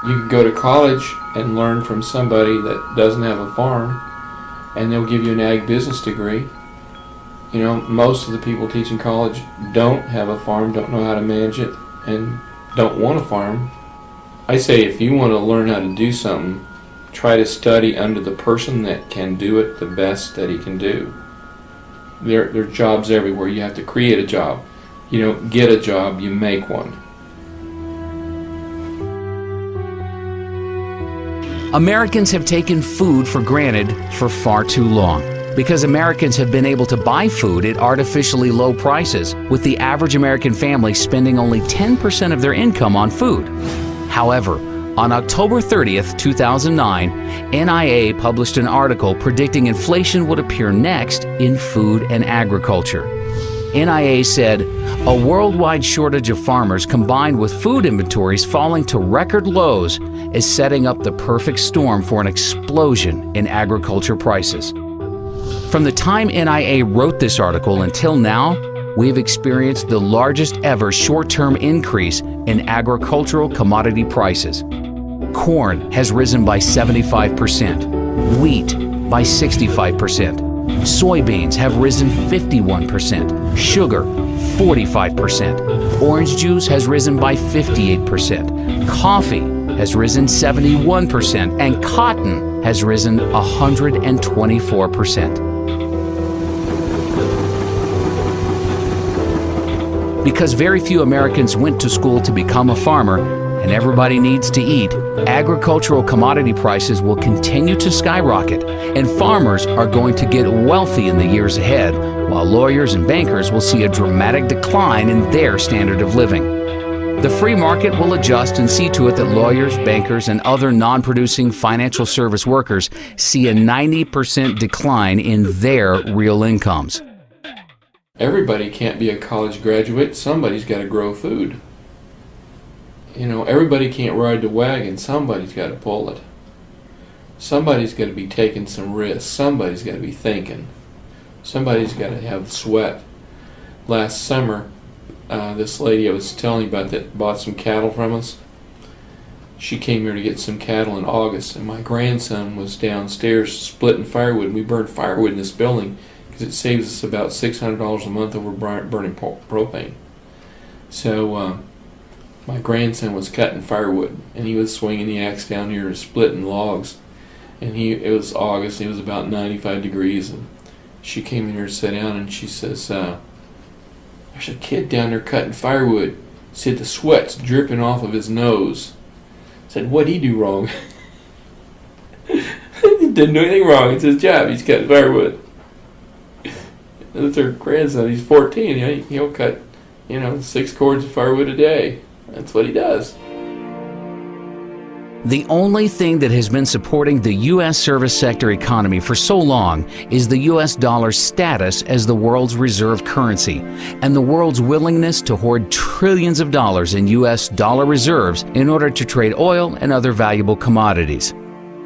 You can go to college and learn from somebody that doesn't have a farm, and they'll give you an ag business degree. You know, most of the people teaching college don't have a farm, don't know how to manage it, and don't want a farm. I say if you want to learn how to do something, try to study under the person that can do it the best that he can do. There are jobs everywhere. You have to create a job. You don't get a job, you make one.
Americans have taken food for granted for far too long because Americans have been able to buy food at artificially low prices, with the average American family spending only 10% of their income on food. However, on October 30th, 2009, NIA published an article predicting inflation would appear next in food and agriculture. NIA said, a worldwide shortage of farmers combined with food inventories falling to record lows is setting up the perfect storm for an explosion in agriculture prices. From the time NIA wrote this article until now, we have experienced the largest ever short-term increase in agricultural commodity prices. Corn has risen by 75%, wheat by 65%, soybeans have risen 51%, sugar 45%, orange juice has risen by 58%, coffee has risen 71%, and cotton has risen 124%. Because very few Americans went to school to become a farmer, and everybody needs to eat, agricultural commodity prices will continue to skyrocket, and farmers are going to get wealthy in the years ahead, while lawyers and bankers will see a dramatic decline in their standard of living. The free market will adjust and see to it that lawyers, bankers, and other non-producing financial service workers see a 90% decline in their real incomes.
Everybody can't be a college graduate. Somebody's got to grow food. You know, everybody can't ride the wagon. Somebody's got to pull it. Somebody's got to be taking some risks. Somebody's got to be thinking. Somebody's got to have sweat. Last summer, this lady I was telling you about that bought some cattle from us, she came here to get some cattle in August, and my grandson was downstairs splitting firewood. We burn firewood in this building because it saves us about $600 a month over burning propane. So my grandson was cutting firewood, and he was swinging the axe down here splitting logs. And it was August, it was about 95 degrees, and she came in here to sit down, and she says, there's a kid down there cutting firewood. Said the sweat's dripping off of his nose. Said, what'd he do wrong? He didn't do anything wrong, it's his job, he's cutting firewood. That's her grandson, he's 14, he'll cut 6 cords of firewood a day. That's what he does.
The only thing that has been supporting the U.S. service sector economy for so long is the U.S. dollar's status as the world's reserve currency and the world's willingness to hoard trillions of dollars in U.S. dollar reserves in order to trade oil and other valuable commodities.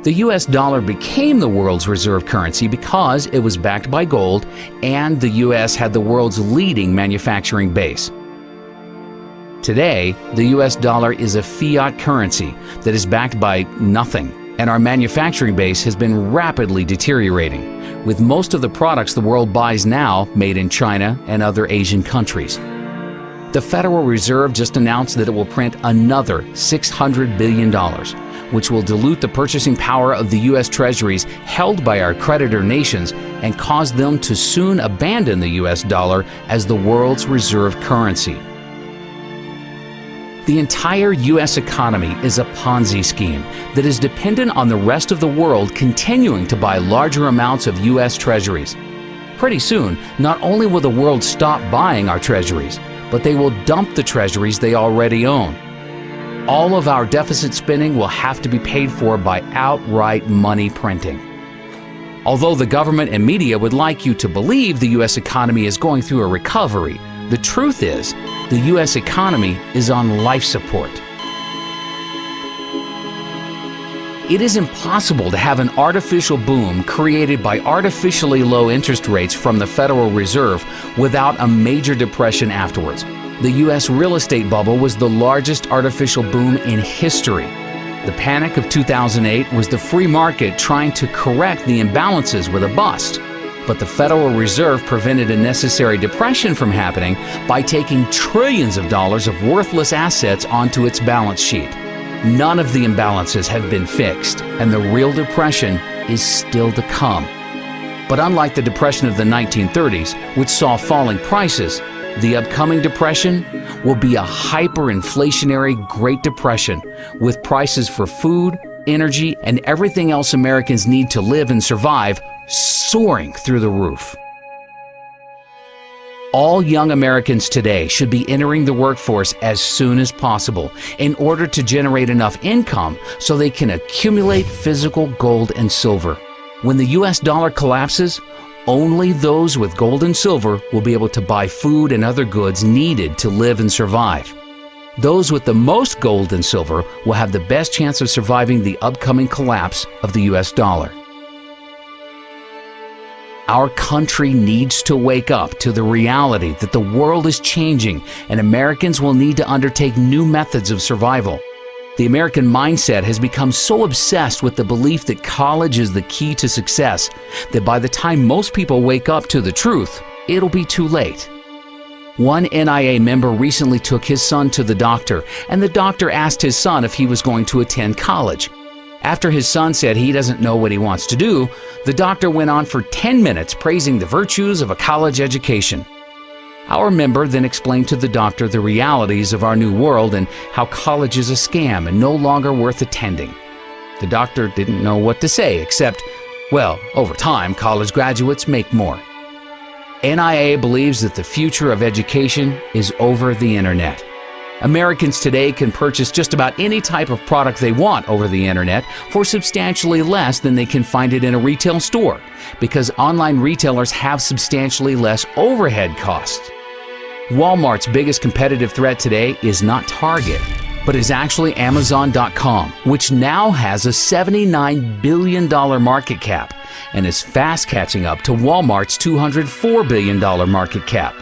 The U.S. dollar became the world's reserve currency because it was backed by gold and the U.S. had the world's leading manufacturing base. Today, the U.S. dollar is a fiat currency that is backed by nothing, and our manufacturing base has been rapidly deteriorating, with most of the products the world buys now made in China and other Asian countries. The Federal Reserve just announced that it will print another $600 billion, which will dilute the purchasing power of the U.S. Treasuries held by our creditor nations and cause them to soon abandon the U.S. dollar as the world's reserve currency. The entire U.S. economy is a Ponzi scheme that is dependent on the rest of the world continuing to buy larger amounts of U.S. treasuries. Pretty soon, not only will the world stop buying our treasuries, but they will dump the treasuries they already own. All of our deficit spending will have to be paid for by outright money printing. Although the government and media would like you to believe the U.S. economy is going through a recovery, the truth is, the U.S. economy is on life support. It is impossible to have an artificial boom created by artificially low interest rates from the Federal Reserve without a major depression afterwards. The U.S. real estate bubble was the largest artificial boom in history. The panic of 2008 was the free market trying to correct the imbalances with a bust. But the Federal Reserve prevented a necessary depression from happening by taking trillions of dollars of worthless assets onto its balance sheet. None of the imbalances have been fixed, and the real depression is still to come. But unlike the depression of the 1930s, which saw falling prices, the upcoming depression will be a hyperinflationary Great Depression, with prices for food, energy, and everything else Americans need to live and survive soaring through the roof. All young Americans today should be entering the workforce as soon as possible in order to generate enough income so they can accumulate physical gold and silver. When the US dollar collapses, only those with gold and silver will be able to buy food and other goods needed to live and survive. Those with the most gold and silver will have the best chance of surviving the upcoming collapse of the US dollar. Our country needs to wake up to the reality that the world is changing and Americans will need to undertake new methods of survival. The American mindset has become so obsessed with the belief that college is the key to success that by the time most people wake up to the truth, it'll be too late. One NIA member recently took his son to the doctor, and the doctor asked his son if he was going to attend college. After his son said he doesn't know what he wants to do, the doctor went on for 10 minutes praising the virtues of a college education. Our member then explained to the doctor the realities of our new world and how college is a scam and no longer worth attending. The doctor didn't know what to say except, well, over time, college graduates make more. NIA believes that the future of education is over the internet. Americans today can purchase just about any type of product they want over the internet for substantially less than they can find it in a retail store, because online retailers have substantially less overhead costs. Walmart's biggest competitive threat today is not Target, but is actually Amazon.com, which now has a $79 billion market cap and is fast catching up to Walmart's $204 billion market cap.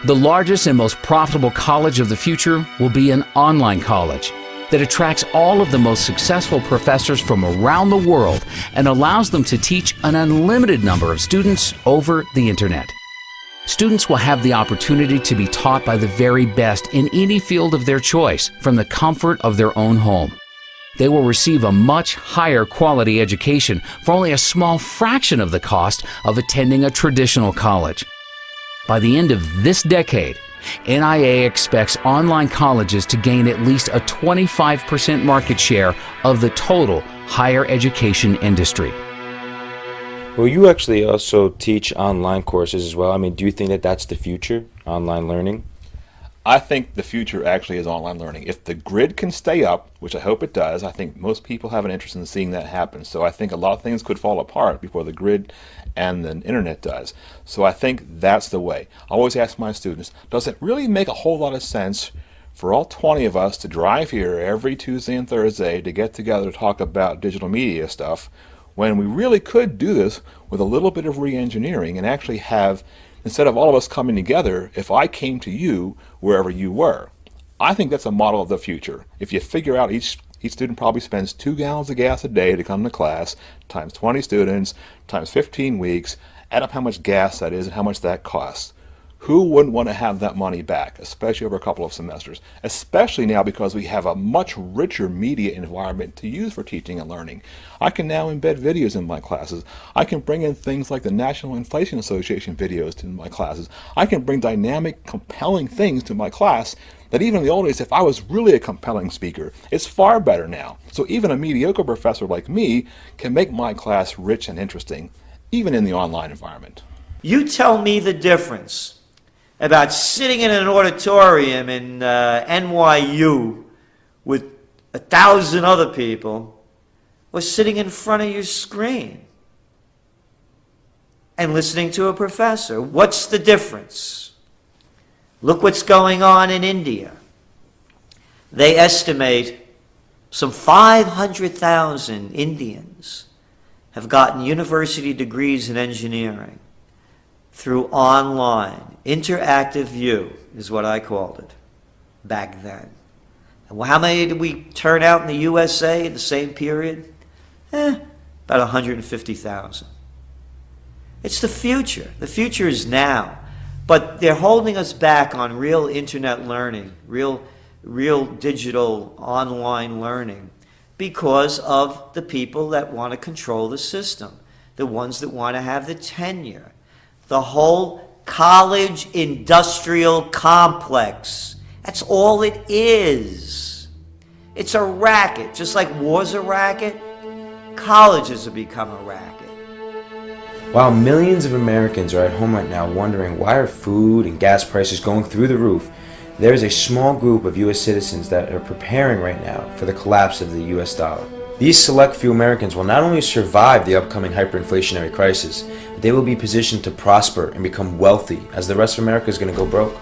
The largest and most profitable college of the future will be an online college that attracts all of the most successful professors from around the world and allows them to teach an unlimited number of students over the internet. Students will have the opportunity to be taught by the very best in any field of their choice from the comfort of their own home. They will receive a much higher quality education for only a small fraction of the cost of attending a traditional college. By the end of this decade, NIA expects online colleges to gain at least a 25% market share of the total higher education industry.
Well, you actually also teach online courses as well. I mean, do you think that that's the future, online learning?
I think the future actually is online learning. If the grid can stay up, which I hope it does, I think most people have an interest in seeing that happen. So I think a lot of things could fall apart before the grid and the internet does. So I think that's the way. I always ask my students, does it really make a whole lot of sense for all 20 of us to drive here every Tuesday and Thursday to get together to talk about digital media stuff, when we really could do this with a little bit of re-engineering and actually have, instead of all of us coming together, if I came to you wherever you were? I think that's a model of the future. If you figure out each student probably spends 2 gallons of gas a day to come to class, times 20 students, times 15 weeks, add up how much gas that is and how much that costs. Who wouldn't want to have that money back, especially over a couple of semesters? Especially now because we have a much richer media environment to use for teaching and learning. I can now embed videos in my classes. I can bring in things like the National Inflation Association videos to my classes. I can bring dynamic, compelling things to my class that even in the old days, if I was really a compelling speaker, it's far better now. So even a mediocre professor like me can make my class rich and interesting, even in the online environment.
You tell me the difference about sitting in an auditorium in NYU with 1,000 other people or sitting in front of your screen and listening to a professor. What's the difference? Look what's going on in India. They estimate some 500,000 Indians have gotten university degrees in engineering through online. Interactive view is what I called it back then. And how many did we turn out in the USA in the same period? About 150,000. It's the future. The future is now. But they're holding us back on real internet learning, real real digital online learning because of the people that want to control the system, the ones that want to have the tenure, the whole college industrial complex. That's all it is. It's a racket. Just like war's a racket, colleges have become a racket.
While millions of Americans are at home right now wondering why are food and gas prices going through the roof, there is a small group of U.S. citizens that are preparing right now for the collapse of the U.S. dollar. These select few Americans will not only survive the upcoming hyperinflationary crisis, but they will be positioned to prosper and become wealthy as the rest of America is going to go broke.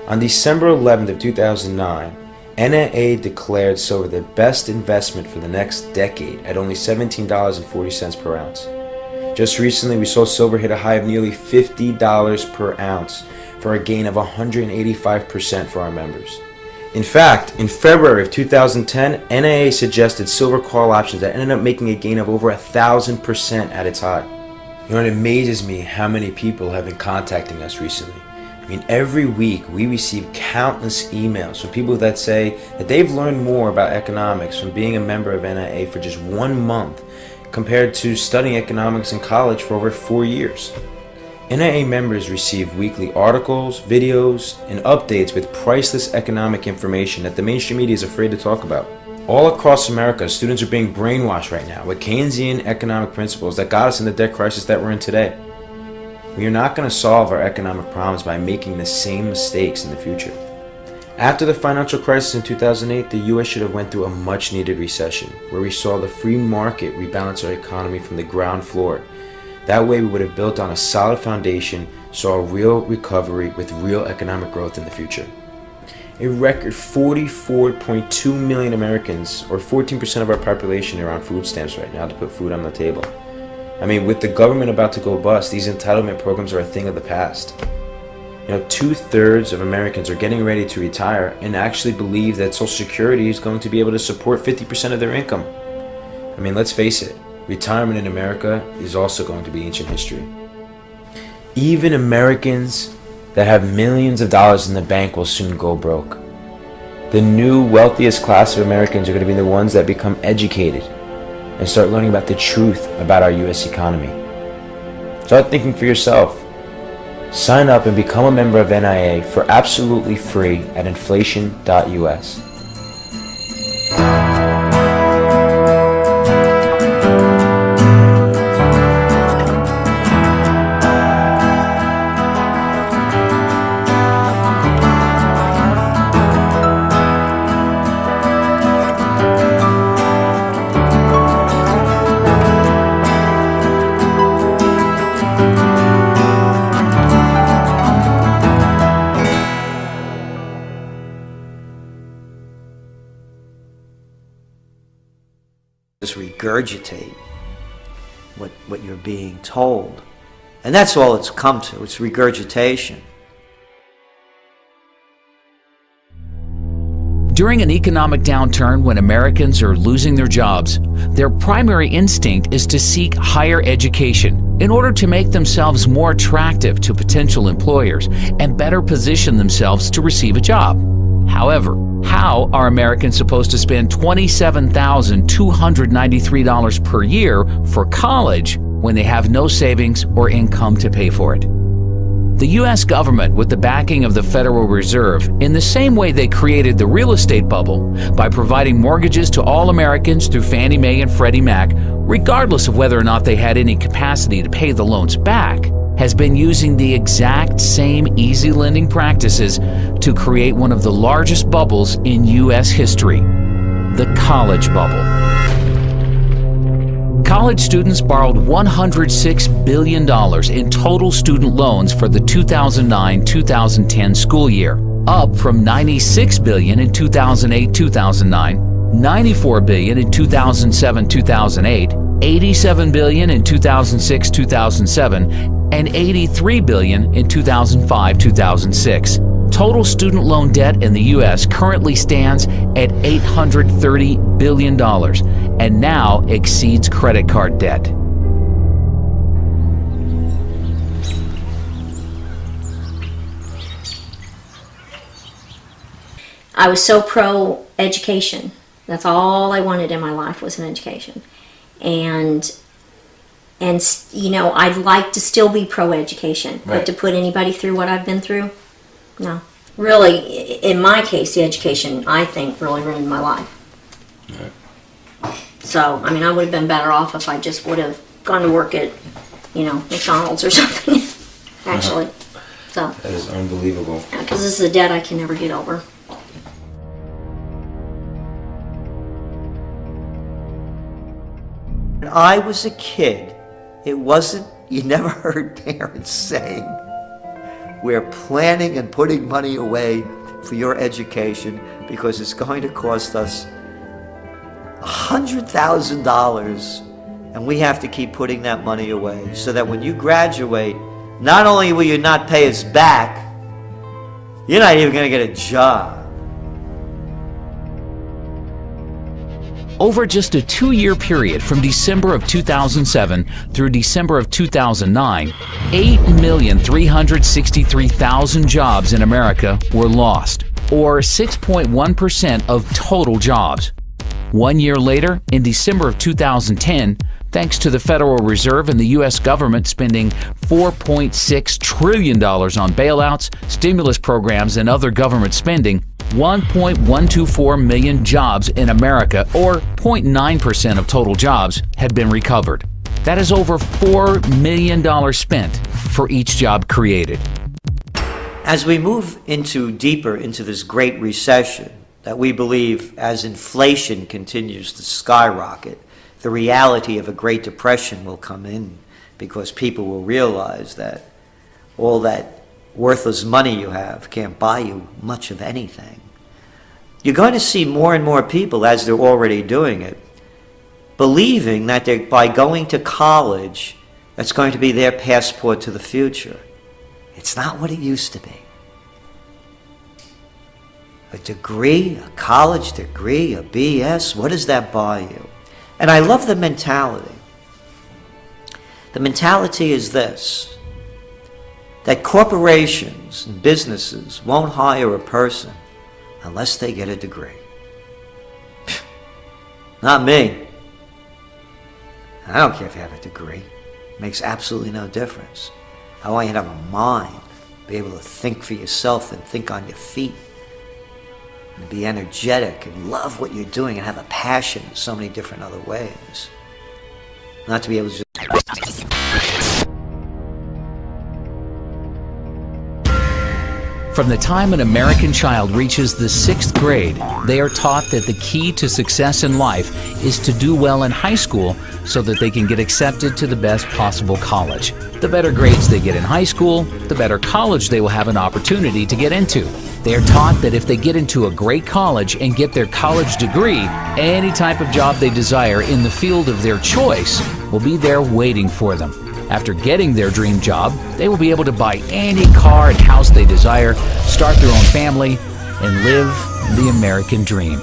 On December 11th of 2009, NAA declared silver the best investment for the next decade at only $17.40 per ounce. Just recently, we saw silver hit a high of nearly $50 per ounce for a gain of 185% for our members. In fact, in February of 2010, NAA suggested silver call options that ended up making a gain of over 1,000% at its high. You know, it amazes me how many people have been contacting us recently. I mean, every week we receive countless emails from people that say that they've learned more about economics from being a member of NAA for just 1 month compared to studying economics in college for over 4 years. NAA members receive weekly articles, videos, and updates with priceless economic information that the mainstream media is afraid to talk about. All across America, students are being brainwashed right now with Keynesian economic principles that got us in the debt crisis that we're in today. We are not going to solve our economic problems by making the same mistakes in the future. After the financial crisis in 2008, the U.S. should have went through a much-needed recession, where we saw the free market rebalance our economy from the ground floor. That way we would have built on a solid foundation, saw a real recovery with real economic growth in the future. A record 44.2 million Americans, or 14% of our population, are on food stamps right now to put food on the table. I mean, with the government about to go bust, these entitlement programs are a thing of the past. You know, 2/3 of Americans are getting ready to retire and actually believe that Social Security is going to be able to support 50% of their income. I mean, let's face it, retirement in America is also going to be ancient history. Even Americans that have millions of dollars in the bank will soon go broke. The new wealthiest class of Americans are going to be the ones that become educated and start learning about the truth about our U.S. economy. Start thinking for yourself. Sign up and become a member of NIA for absolutely free at inflation.us.
Just regurgitate what you're being told. And that's all it's come to. It's regurgitation.
During an economic downturn when Americans are losing their jobs, their primary instinct is to seek higher education in order to make themselves more attractive to potential employers and better position themselves to receive a job. However, how are Americans supposed to spend $27,293 per year for college when they have no savings or income to pay for it? The U.S. government, with the backing of the Federal Reserve, in the same way they created the real estate bubble by providing mortgages to all Americans through Fannie Mae and Freddie Mac, regardless of whether or not they had any capacity to pay the loans back, has been using the exact same easy lending practices to create one of the largest bubbles in U.S. history, the college bubble. College students borrowed $106 billion in total student loans for the 2009-2010 school year, up from $96 billion in 2008-2009, $94 billion in 2007-2008, $87 billion in 2006-2007, and $83 billion in 2005-2006. Total student loan debt in the U.S. currently stands at $830 billion and now exceeds credit card debt.
I was so pro education. That's all I wanted in my life was an education. And you know, I'd like to still be pro education, but to put anybody through what I've been through, no. Really, in my case, the education, I think, really ruined my life. So, I mean, I would have been better off if I just would have gone to work at, you know, McDonald's or something, actually. So
that is unbelievable.
Because this is a debt I can never get over.
When I was a kid, it wasn't, you never heard parents saying, we're planning and putting money away for your education because it's going to cost us $100,000 and we have to keep putting that money away so that when you graduate, not only will you not pay us back, you're not even going to get a job.
Over just a 2-year period from December of 2007 through December of 2009, 8,363,000 jobs in America were lost, or 6.1% of total jobs. 1 year later, in December of 2010, thanks to the Federal Reserve and the U.S. government spending $4.6 trillion on bailouts, stimulus programs, and other government spending, 1.124 million jobs in America, or 0.9% of total jobs, had been recovered. That is over $4 million spent for each job created.
As we move deeper into this Great Recession, that we believe as inflation continues to skyrocket, the reality of a Great Depression will come in because people will realize that all that worthless money you have can't buy you much of anything. You're going to see more and more people, as they're already doing it, believing that by going to college, that's going to be their passport to the future. It's not what it used to be. A degree, a college degree, a BS, what does that buy you? And I love the mentality. The mentality is this, that corporations and businesses won't hire a person unless they get a degree. Not me. I don't care if you have a degree. It makes absolutely no difference. I want you to have a mind, be able to think for yourself and think on your feet, and be energetic and love what you're doing and have a passion in so many different other ways. Not to be able to just...
From the time an American child reaches the 6th grade, they are taught that the key to success in life is to do well in high school so that they can get accepted to the best possible college. The better grades they get in high school, the better college they will have an opportunity to get into. They are taught that if they get into a great college and get their college degree, any type of job they desire in the field of their choice will be there waiting for them. After getting their dream job, they will be able to buy any car and house they desire, start their own family, and live the American dream.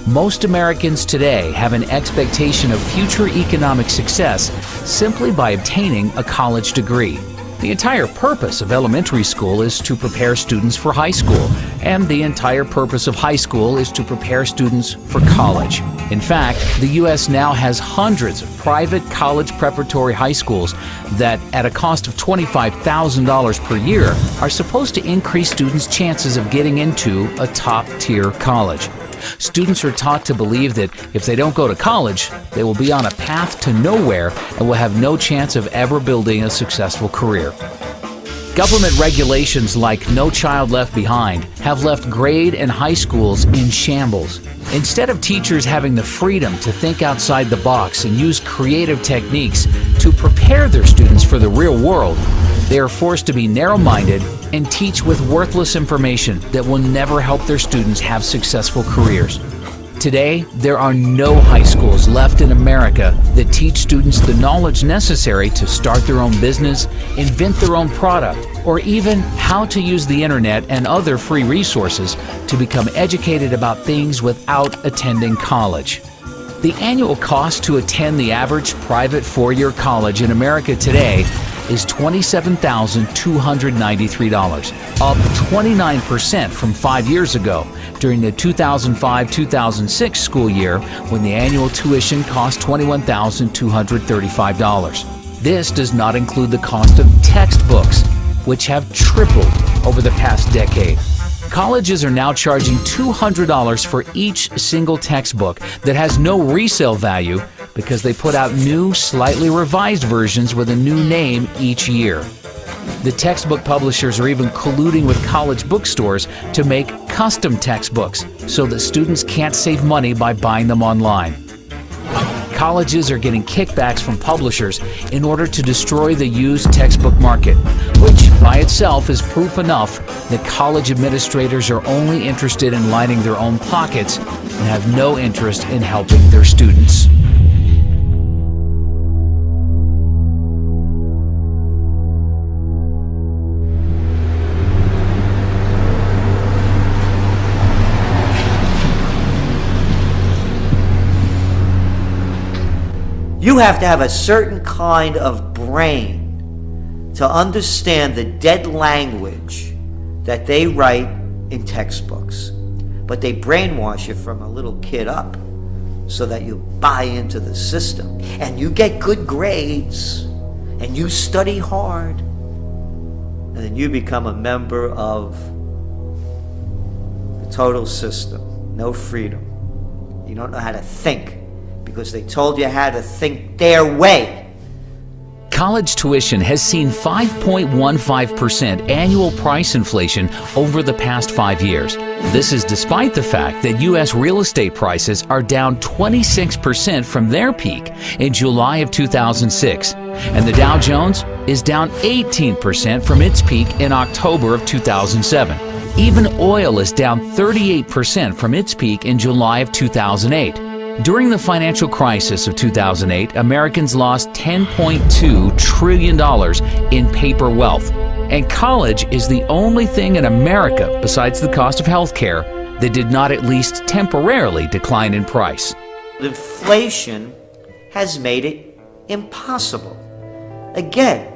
Most Americans today have an expectation of future economic success simply by obtaining a college degree. The entire purpose of elementary school is to prepare students for high school, and the entire purpose of high school is to prepare students for college. In fact, the U.S. now has hundreds of private college preparatory high schools that, at a cost of $25,000 per year, are supposed to increase students' chances of getting into a top-tier college. Students are taught to believe that if they don't go to college, they will be on a path to nowhere and will have no chance of ever building a successful career. Government regulations like No Child Left Behind have left grade and high schools in shambles. Instead of teachers having the freedom to think outside the box and use creative techniques to prepare their students for the real world, they are forced to be narrow-minded and teach with worthless information that will never help their students have successful careers. Today, there are no high schools left in America that teach students the knowledge necessary to start their own business, invent their own product, or even how to use the internet and other free resources to become educated about things without attending college. The annual cost to attend the average private four-year college in America today is $27,293, up 29% from 5 years ago, during the 2005-2006 school year when the annual tuition cost $21,235. This does not include the cost of textbooks, which have tripled over the past decade. Colleges are now charging $200 for each single textbook that has no resale value because they put out new, slightly revised versions with a new name each year. The textbook publishers are even colluding with college bookstores to make custom textbooks so that students can't save money by buying them online. Colleges are getting kickbacks from publishers in order to destroy the used textbook market, which by itself is proof enough that college administrators are only interested in lining their own pockets and have no interest in helping their students.
You have to have a certain kind of brain to understand the dead language that they write in textbooks. But they brainwash you from a little kid up so that you buy into the system and you get good grades and you study hard and then you become a member of the total system. No freedom. You don't know how to think, because they told you how to think their way.
College tuition has seen 5.15% annual price inflation over the past 5 years. This is despite the fact that U.S. real estate prices are down 26% from their peak in July of 2006, and the Dow Jones is down 18% from its peak in October of 2007. Even oil is down 38% from its peak in July of 2008. During the financial crisis of 2008, Americans lost $10.2 trillion in paper wealth. And college is the only thing in America, besides the cost of health care, that did not at least temporarily decline in price.
Inflation has made it impossible. Again,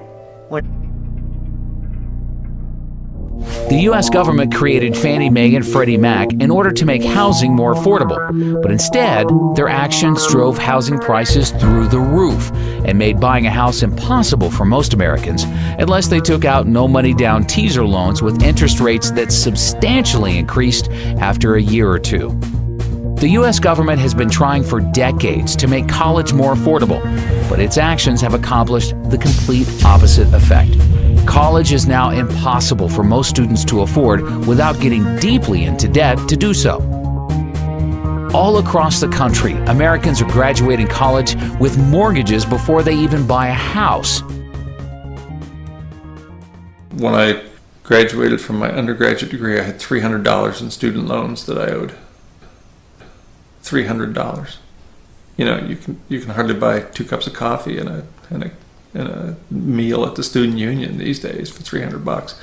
The U.S. government created Fannie Mae and Freddie Mac in order to make housing more affordable, but instead, their actions drove housing prices through the roof and made buying a house impossible for most Americans unless they took out no-money-down teaser loans with interest rates that substantially increased after a year or two. The U.S. government has been trying for decades to make college more affordable, but its actions have accomplished the complete opposite effect. College is now impossible for most students to afford without getting deeply into debt to do so. All across the country, Americans are graduating college with mortgages before they even buy a house.
When I graduated from my undergraduate degree, I had $300 in student loans that I owed. $300. You know, you can hardly buy 2 cups of coffee and a meal at the student union these days for $300.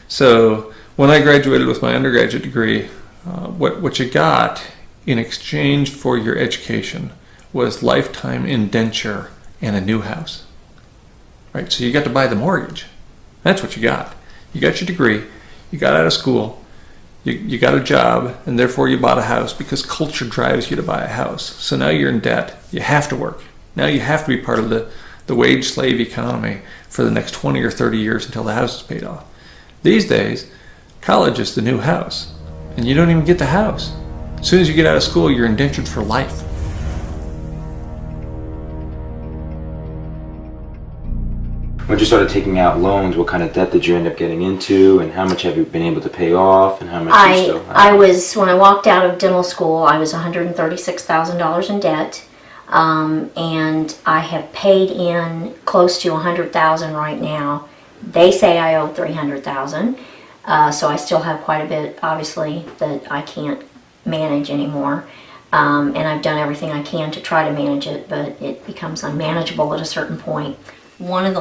So when I graduated with my undergraduate degree, what you got in exchange for your education was lifetime indenture and a new house. Right? So you got to buy the mortgage. That's what you got. You got your degree, you got out of school, you got a job, and therefore you bought a house because culture drives you to buy a house. So now you're in debt. You have to work. Now you have to be part of the wage slave economy for the next 20 or 30 years until the house is paid off. These days, college is the new house, and you don't even get the house. As soon as you get out of school, you're indentured for life.
When you started taking out loans, what kind of debt did you end up getting into, and how much have you been able to pay off, and how much you still have?
When I walked out of dental school, I was $136,000 in debt. And I have paid in close to $100,000 right now. They say I owe $300,000, so I still have quite a bit, obviously, that I can't manage anymore. And I've done everything I can to try to manage it, but it becomes unmanageable at a certain point. One of the